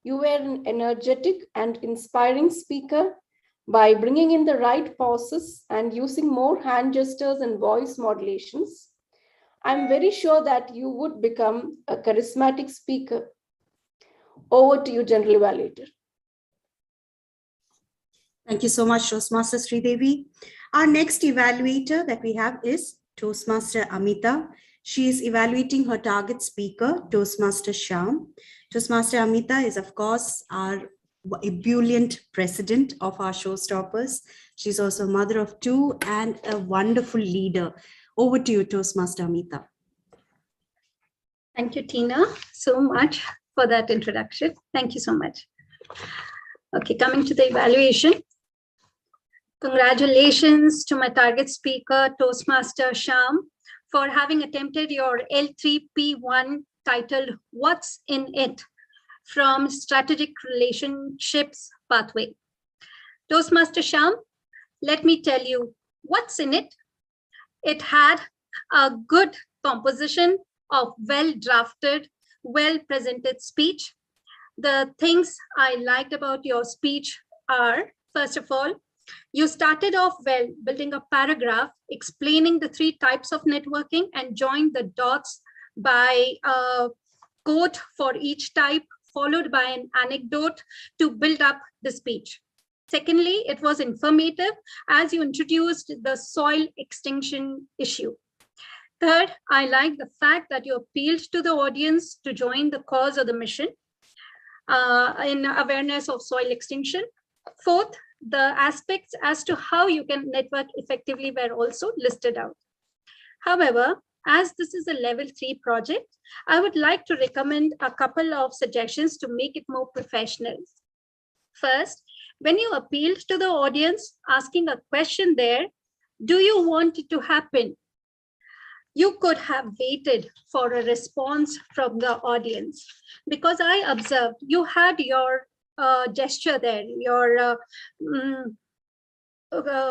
you were an energetic and inspiring speaker. By bringing in the right pauses and using more hand gestures and voice modulations, I'm very sure that you would become a charismatic speaker. Over to you, General Evaluator. Thank you so much, Toastmaster Sridevi. Our next evaluator that we have is Toastmaster Amita. She is evaluating her target speaker, Toastmaster Shyam. Toastmaster Amita is, of course, our ebullient president of our Showstoppers. She's also a mother of two and a wonderful leader. Over to you, Toastmaster Amita. Thank you, Tina, so much for that introduction. Thank you so much. Okay, coming to the evaluation. Congratulations to my target speaker, Toastmaster Shyam, for having attempted your L3P1 titled What's in It? From Strategic Relationships Pathway. Toastmaster Shyam, let me tell you what's in it. It had a good composition of well-drafted, well-presented speech. The things I liked about your speech are, first of all, you started off well, building a paragraph explaining the 3 types of networking and joined the dots by a quote for each type, followed by an anecdote to build up the speech. Secondly, it was informative as you introduced the soil extinction issue. Third, I like the fact that you appealed to the audience to join the cause of the mission in awareness of soil extinction. Fourth, the aspects as to how you can network effectively were also listed out. However, as this is a level 3 project, I would like to recommend a couple of suggestions to make it more professional. First, when you appeal to the audience asking a question there, do you want it to happen? You could have waited for a response from the audience, because I observed you had your gesture there, your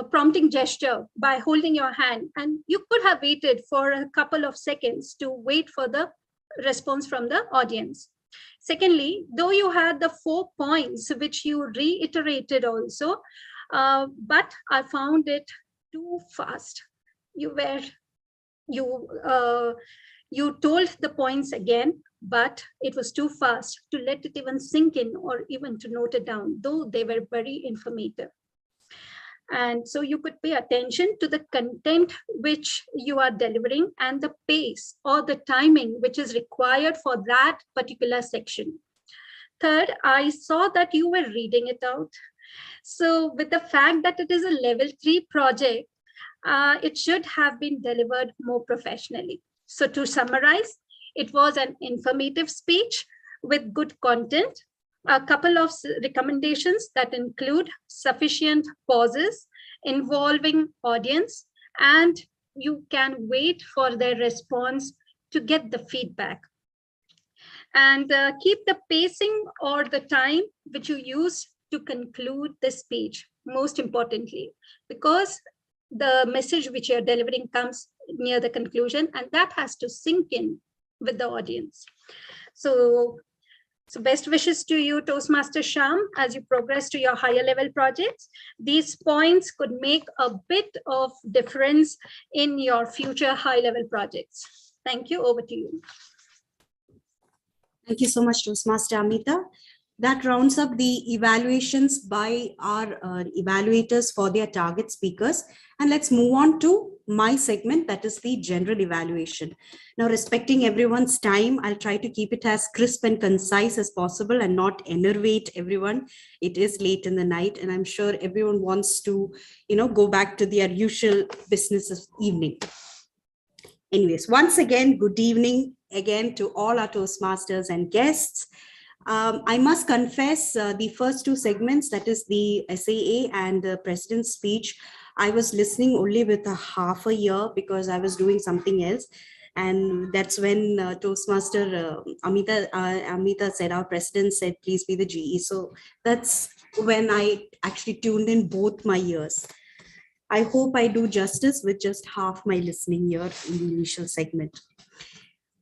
prompting gesture by holding your hand, and you could have waited for a couple of seconds to wait for the response from the audience. Secondly, though you had the 4 points which you reiterated also, but I found it too fast. You told the points again, but it was too fast to let it even sink in or even to note it down, though they were very informative. And so you could pay attention to the content which you are delivering and the pace or the timing which is required for that particular section. Third, I saw that you were reading it out. So with the fact that it is a level 3 project, it should have been delivered more professionally. So to summarize, it was an informative speech with good content, a couple of recommendations that include sufficient pauses involving audience, and you can wait for their response to get the feedback. And keep the pacing or the time which you use to conclude the speech, most importantly, because the message which you're delivering comes near the conclusion, and that has to sink in with the audience. So best wishes to you, Toastmaster Sham, as you progress to your higher level projects. These points could make a bit of difference in your future high level projects. Thank you. Over to you. Thank you so much, Toastmaster Amita. That rounds up the evaluations by our evaluators for their target speakers. And let's move on to my segment, that is the general evaluation. Now, respecting everyone's time, I'll try to keep it as crisp and concise as possible and not enervate everyone. It is late in the night, and I'm sure everyone wants to, go back to their usual business of evening. Anyways, once again, good evening again to all our Toastmasters and guests. I must confess, the first 2 segments, that is the SAA and the President's speech, I was listening only with a half a ear because I was doing something else. And that's when Toastmaster Amita said, our President said, please be the GE. So that's when I actually tuned in both my ears. I hope I do justice with just half my listening ear in the initial segment.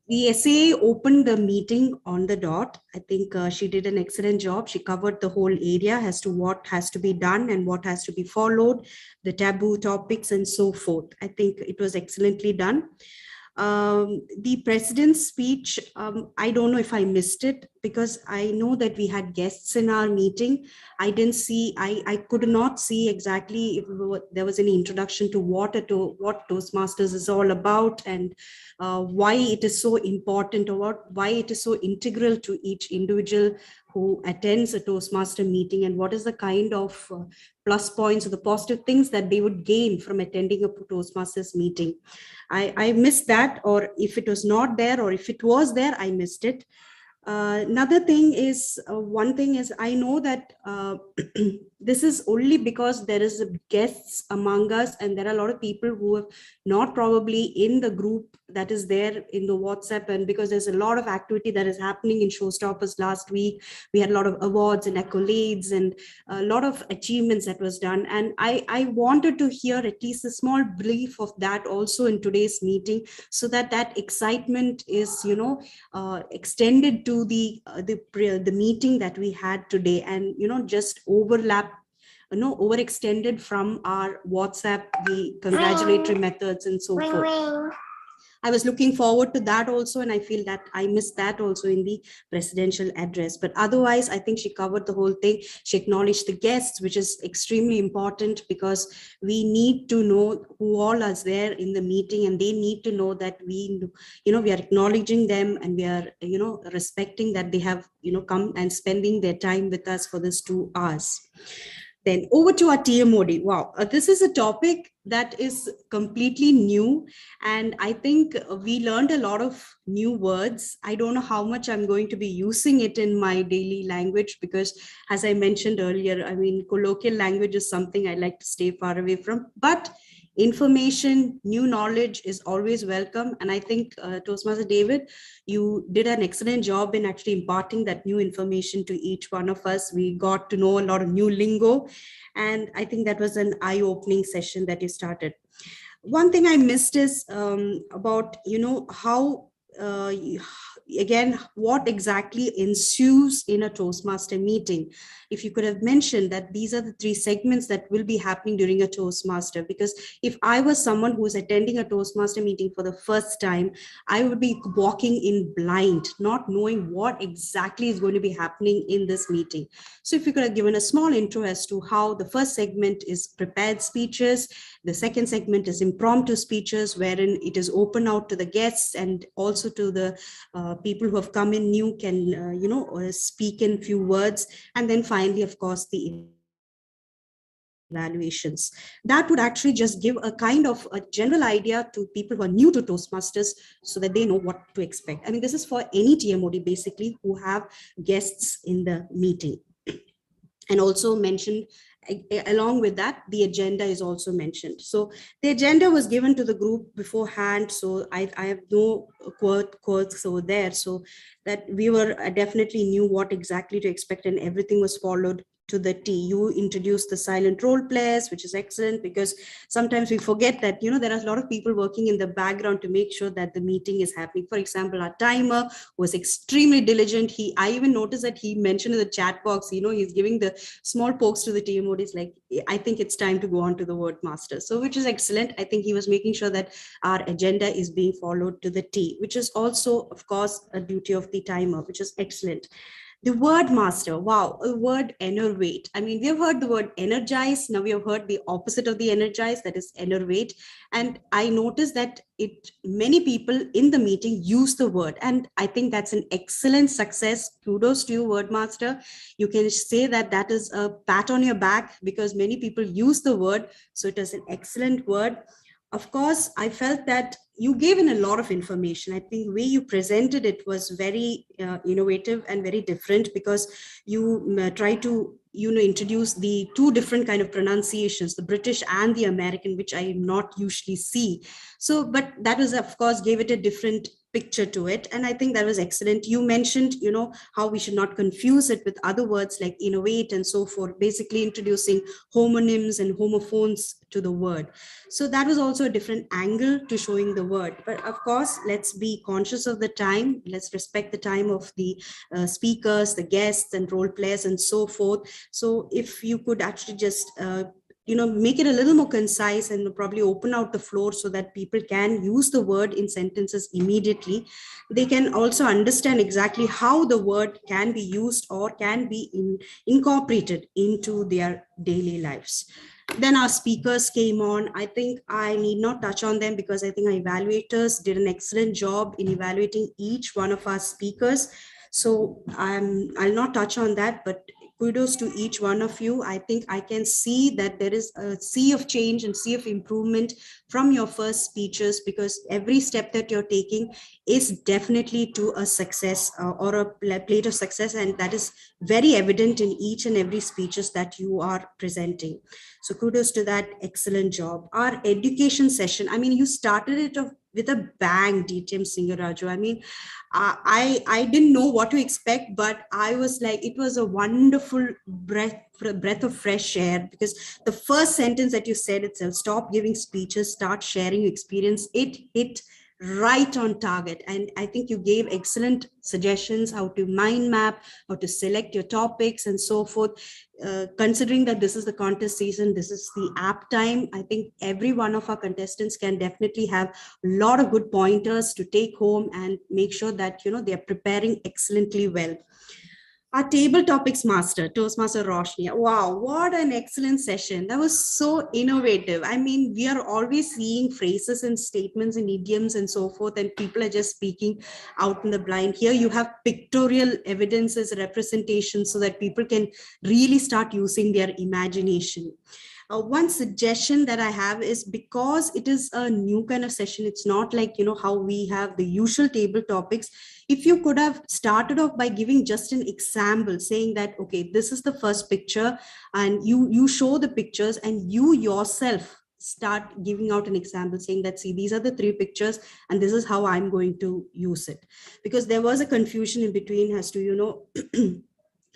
The SAA opened the meeting on the dot. I think she did an excellent job. She covered the whole area as to what has to be done and what has to be followed, the taboo topics and so forth. I think it was excellently done. The President's speech, I don't know if I missed it because I know that we had guests in our meeting. I didn't see, I could not see exactly if there was any introduction to what Toastmasters is all about and why it is so important or why it is so integral to each individual who attends a Toastmaster meeting, and what is the kind of plus points or the positive things that they would gain from attending a Toastmasters meeting. I missed that, or if it was not there, or if it was there, I missed it. Another thing is, one thing is, I know that this is only because there is guests among us, and there are a lot of people who have not probably in the group that is there in the WhatsApp, and because there's a lot of activity that is happening in Showstoppers last week. We had a lot of awards and accolades and a lot of achievements that was done. And I wanted to hear at least a small brief of that also in today's meeting, so that that excitement is, extended to the meeting that we had today, and, just overextended from our WhatsApp, the congratulatory methods and so forth. I was looking forward to that also, and I feel that I missed that also in the presidential address. But otherwise, I think she covered the whole thing. She acknowledged the guests, which is extremely important because we need to know who all is there in the meeting, and they need to know that we are acknowledging them, and we are, respecting that they have, come and spending their time with us for this 2 hours. Then over to our TMOD. Wow, this is a topic that is completely new. And I think we learned a lot of new words. I don't know how much I'm going to be using it in my daily language, because as I mentioned earlier, I mean, colloquial language is something I like to stay far away from. But information, new knowledge is always welcome. And I think Toastmaster David, you did an excellent job in actually imparting that new information to each one of us. We got to know a lot of new lingo. And I think that was an eye-opening session that you started. One thing I missed is about, how, again, what exactly ensues in a Toastmaster meeting. If you could have mentioned that these are the 3 segments that will be happening during a Toastmaster, because if I was someone who is attending a Toastmaster meeting for the first time, I would be walking in blind, not knowing what exactly is going to be happening in this meeting. So if you could have given a small intro as to how the first segment is prepared speeches, the second segment is impromptu speeches, wherein it is open out to the guests and also to the people who have come in new can, speak in few words. And then finally, of course, the evaluations. That would actually just give a kind of a general idea to people who are new to Toastmasters so that they know what to expect. I mean, this is for any TMOD basically who have guests in the meeting. And also mentioned, along with that, the agenda is also mentioned. So the agenda was given to the group beforehand. So I have no quotes over there. So that we were definitely knew what exactly to expect, and everything was followed to the T. You introduced the silent role players, which is excellent, because sometimes we forget that, there are a lot of people working in the background to make sure that the meeting is happening. For example, our timer was extremely diligent. I even noticed that he mentioned in the chat box, he's giving the small pokes to the TMOD. It's like, I think it's time to go on to the word master. So, which is excellent. I think he was making sure that our agenda is being followed to the T, which is also, of course, a duty of the timer, which is excellent. The word master, wow, a word enervate. I mean, we have heard the word energize. Now we have heard the opposite of the energize, that is enervate. And I noticed that many people in the meeting use the word. And I think that's an excellent success. Kudos to you, word master. You can say that that is a pat on your back, because many people use the word. So it is an excellent word. Of course, I felt that you gave in a lot of information. I think the way you presented it was very innovative and very different, because you try to introduce the 2 different kind of pronunciations, the British and the American, which I not usually see. So, but that was, of course, gave it a different picture to it. And I think that was excellent. You mentioned, how we should not confuse it with other words like innovate and so forth, basically introducing homonyms and homophones to the word. So that was also a different angle to showing the word. But of course, let's be conscious of the time. Let's respect the time of the speakers, the guests and role players and so forth. So if you could actually just make it a little more concise and probably open out the floor so that people can use the word in sentences immediately. They can also understand exactly how the word can be used or can be incorporated into their daily lives. Then our speakers came on. I think I need not touch on them, because I think our evaluators did an excellent job in evaluating each one of our speakers. So I'll not touch on that, but kudos to each one of you. I think I can see that there is a sea of change and sea of improvement from your first speeches, because every step that you're taking is definitely to a success or a plate of success. And that is very evident in each and every speeches that you are presenting. So kudos to that. Excellent job. Our education session, I mean, you started it off with a bang, DTM Singaraju. I mean, I didn't know what to expect, but I was like, it was a wonderful breath of fresh air, because the first sentence that you said itself, stop giving speeches, start sharing experience, it hit right on target. And I think you gave excellent suggestions how to mind map, how to select your topics and so forth. Considering that this is the contest season, this is the app time, I think every one of our contestants can definitely have a lot of good pointers to take home and make sure that they are preparing excellently well. Our table topics master, Toastmaster Roshni. Wow, what an excellent session. That was so innovative. I mean, we are always seeing phrases and statements and idioms and so forth, and people are just speaking out in the blind. Here you have pictorial evidences, representations, so that people can really start using their imagination. One suggestion that I have is, because it is a new kind of session, it's not like, how we have the usual table topics. If you could have started off by giving just an example, saying that, okay, this is the first picture, and you show the pictures, and you yourself start giving out an example saying that, see, these are the 3 pictures and this is how I'm going to use it. Because there was a confusion in between as to,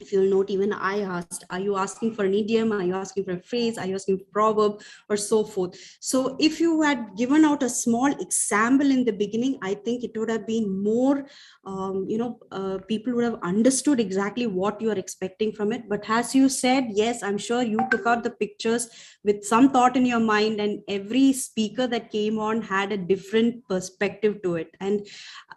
if you'll note, even I asked, are you asking for an idiom? Are you asking for a phrase? Are you asking for a proverb, or so forth? So if you had given out a small example in the beginning, I think it would have been more, people would have understood exactly what you are expecting from it. But as you said, yes, I'm sure you took out the pictures with some thought in your mind, and every speaker that came on had a different perspective to it. And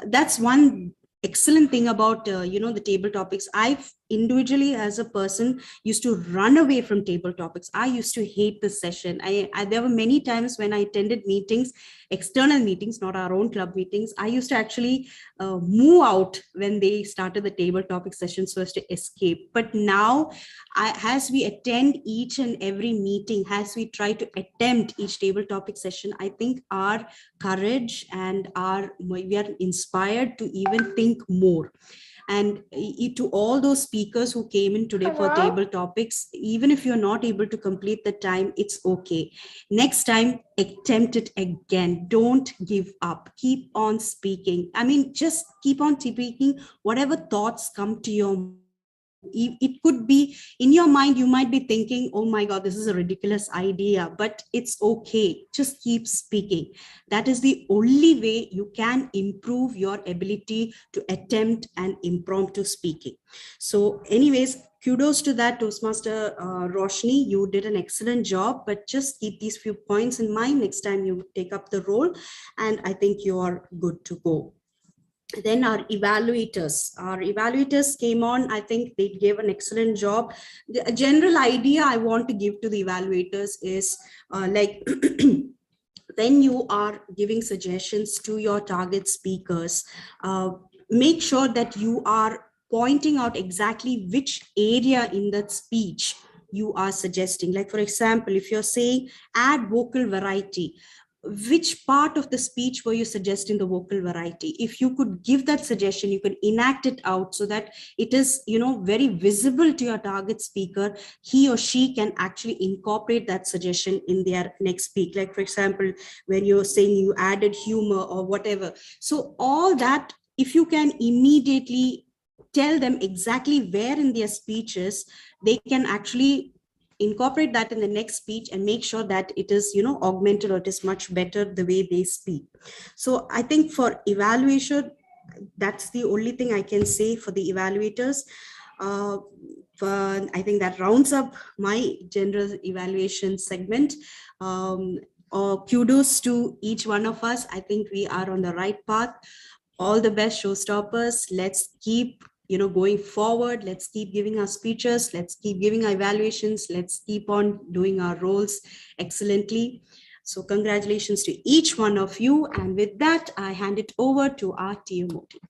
that's one excellent thing about the table topics. I've individually, as a person, used to run away from table topics. I used to hate the session. There were many times when I attended meetings, external meetings, not our own club meetings. I used to actually move out when they started the table topic session so as to escape. But now, as we attend each and every meeting, as we try to attempt each table topic session, I think our courage and we are inspired to even think more. And to all those speakers who came in today for table topics, even if you're not able to complete the time, it's okay. Next time, attempt it again. Don't give up. Keep on speaking. I mean, just keep on speaking. Whatever thoughts come to your, it could be in your mind, you might be thinking, oh my god, this is a ridiculous idea, but it's okay. Just keep speaking. That is the only way you can improve your ability to attempt an impromptu speaking. So anyways, kudos to that, Toastmaster Roshni. You did an excellent job, but just keep these few points in mind next time you take up the role, and I think you are good to go. Then our evaluators came on. I think they gave an excellent job. The general idea I want to give to the evaluators is when you are giving suggestions to your target speakers, make sure that you are pointing out exactly which area in that speech you are suggesting. Like, for example, if you're saying add vocal variety, which part of the speech were you suggesting the vocal variety? If you could give that suggestion, you could enact it out so that it is, very visible to your target speaker. He or she can actually incorporate that suggestion in their next speak. Like, for example, when you're saying you added humor or whatever. So all that, if you can immediately tell them exactly where in their speeches, they can actually incorporate that in the next speech and make sure that it is, augmented, or it is much better the way they speak. So I think for evaluation, that's the only thing I can say for the evaluators. I think that rounds up my general evaluation segment. Kudos to each one of us. I think we are on the right path. All the best, showstoppers. Let's keep going forward. Let's keep giving our speeches. Let's keep giving our evaluations. Let's keep on doing our roles excellently. So congratulations to each one of you. And with that, I hand it over to our TMO team.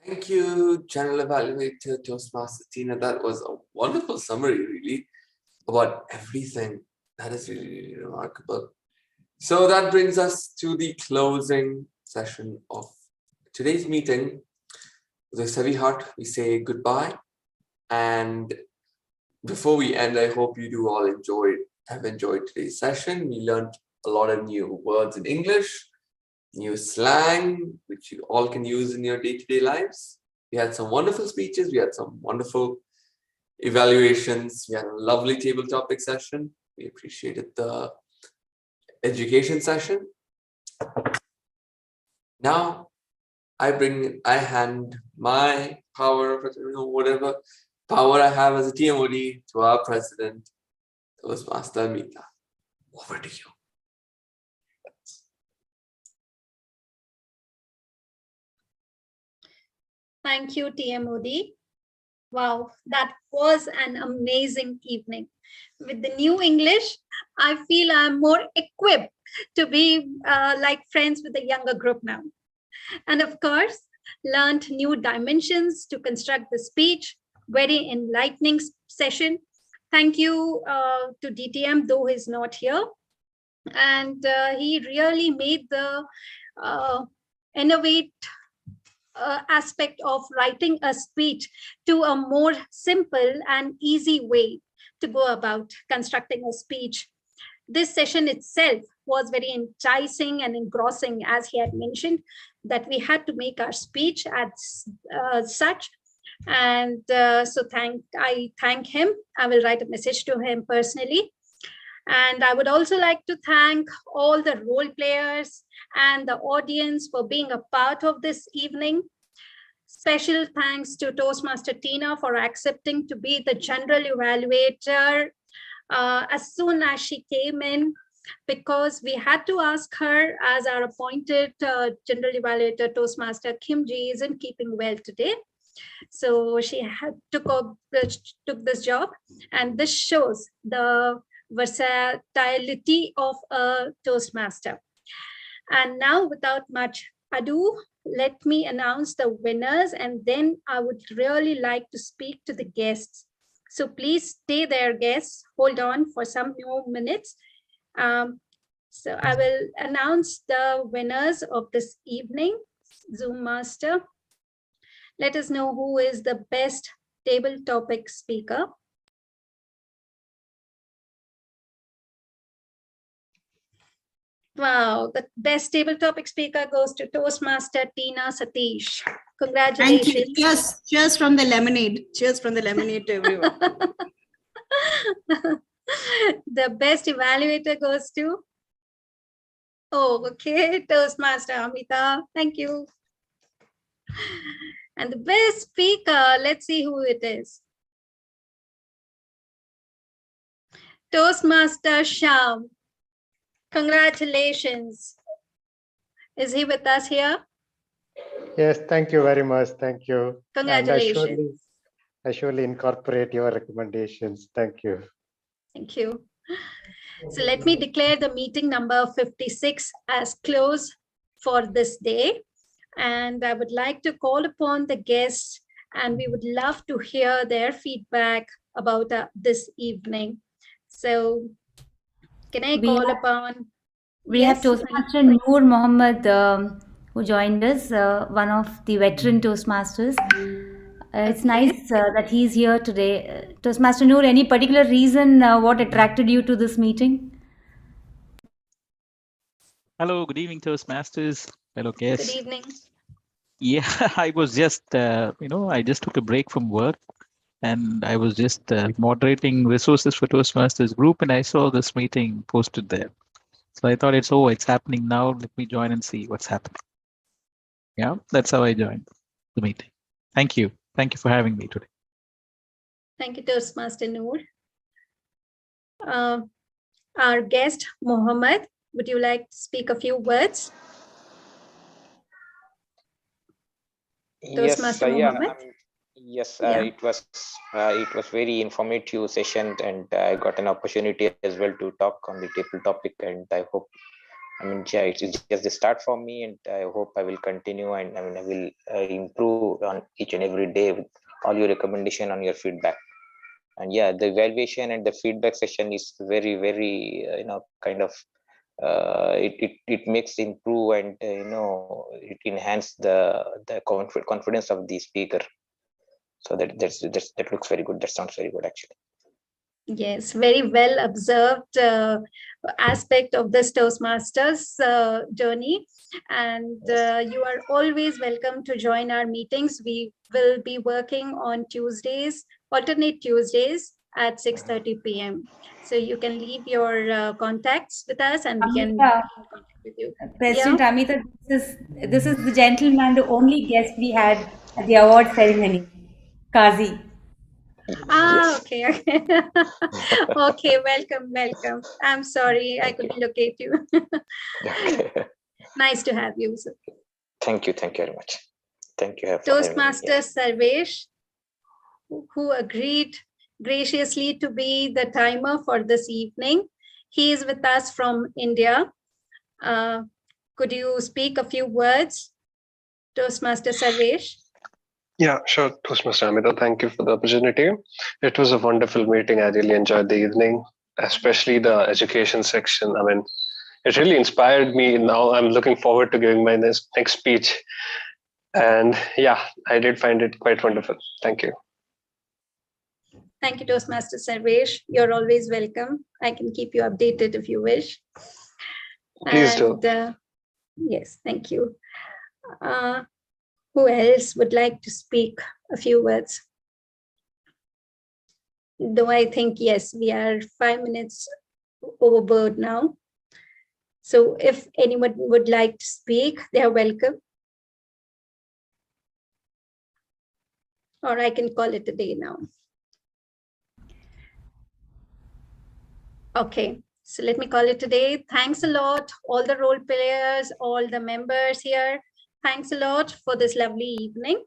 Thank you, General Evaluator Toastmaster Tina. That was a wonderful summary, really, about everything. That is really, really remarkable. So that brings us to the closing session of today's meeting. With a heavy heart, we say goodbye. And before we end, I hope you do all have enjoyed today's session. We learned a lot of new words in English, new slang, which you all can use in your day-to-day lives. We had some wonderful speeches. We had some wonderful evaluations. We had a lovely table topic session. We appreciated the education session. Now, I hand my power, whatever power I have as a TMOD, to our president, Toastmaster Meeta. Over to you. Thank you, TMOD. Wow, that was an amazing evening. With the new English, I feel I'm more equipped to be like friends with the younger group now. And of course, learned new dimensions to construct the speech. Very enlightening session. Thank you to DTM, though he's not here. And he really made the innovate aspect of writing a speech to a more simple and easy way to go about constructing a speech. This session itself was very enticing and engrossing, as he had mentioned, that we had to make our speech as such. And so I thank him. I will write a message to him personally. And I would also like to thank all the role players and the audience for being a part of this evening. Special thanks to Toastmaster Tina for accepting to be the general evaluator as soon as she came in, because we had to ask her, as our appointed general evaluator Toastmaster Kimji isn't keeping well today. So she took this job, and this shows the versatility of a Toastmaster. And now, without much ado, let me announce the winners, and then I would really like to speak to the guests. So please stay there, guests. Hold on for some more minutes. So I will announce the winners of this evening. Zoom Master, let us know who is the best table topic speaker. Wow, the best table topic speaker goes to Toastmaster Tina Satish. Congratulations. Thank you. Cheers from the lemonade. Cheers from the lemonade to everyone. The best evaluator goes to, oh, okay, Toastmaster Amita. Thank you. And the best speaker, let's see who it is. Toastmaster Sham. Congratulations. Is he with us here? Yes, thank you very much. Thank you. Congratulations. And I surely incorporate your recommendations. Thank you. Thank you. So let me declare the meeting number 56 as closed for this day. And I would like to call upon the guests, and we would love to hear their feedback about this evening. So can I call upon? We have Toastmaster Noor Mohammed, who joined us, one of the veteran Toastmasters. It's nice that he's here today. Toastmaster Noor, any particular reason what attracted you to this meeting? Hello, good evening, Toastmasters. Hello, guests. Good evening. Yeah, I was just, I just took a break from work, and I was just moderating resources for Toastmasters group, and I saw this meeting posted there. So I thought it's happening now. Let me join and see what's happening. Yeah, that's how I joined the meeting. Thank you. Thank you for having me today. Thank you, Toastmaster Noor. Our guest, Mohammed, would you like to speak a few words? Toastmaster Mohammed? Yes, it was very informative session, and I got an opportunity as well to talk on the table topic, and I hope, it's just the start for me, and I hope I will continue, and I will improve on each and every day with all your recommendation on your feedback. And yeah, the evaluation and the feedback session is very, very, kind of, it makes improve, and it enhance the confidence of the speaker. So that looks very good. That sounds very good, actually. Yes, very well observed aspect of this Toastmasters journey. And you are always welcome to join our meetings. We will be working on Tuesdays, alternate Tuesdays at 6:30 p.m. So you can leave your contacts with us, and we can contact with you. President Amita, this is the gentleman, the only guest we had at the award ceremony, Kazi. Ah, okay. Okay, welcome. I'm sorry, I couldn't locate you. Nice to have you, sir. Thank you very much. Thank you for having me Toastmaster here. Sarvesh, who agreed graciously to be the timer for this evening. He is with us from India. Could you speak a few words, Toastmaster Sarvesh? Yeah, sure, Toastmaster Amita. Thank you for the opportunity. It was a wonderful meeting. I really enjoyed the evening, especially the education section. I mean, it really inspired me. Now I'm looking forward to giving my next speech. And yeah, I did find it quite wonderful. Thank you. Thank you, Toastmaster Sarvesh. You're always welcome. I can keep you updated if you wish. Please do. Yes, thank you. Who else would like to speak a few words? Though I think, yes, we are 5 minutes overboard now. So if anyone would like to speak, they are welcome. Or I can call it a day now. Okay, so let me call it a day. Thanks a lot, all the role players, all the members here. Thanks a lot for this lovely evening.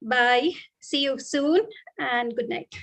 Bye. See you soon and good night.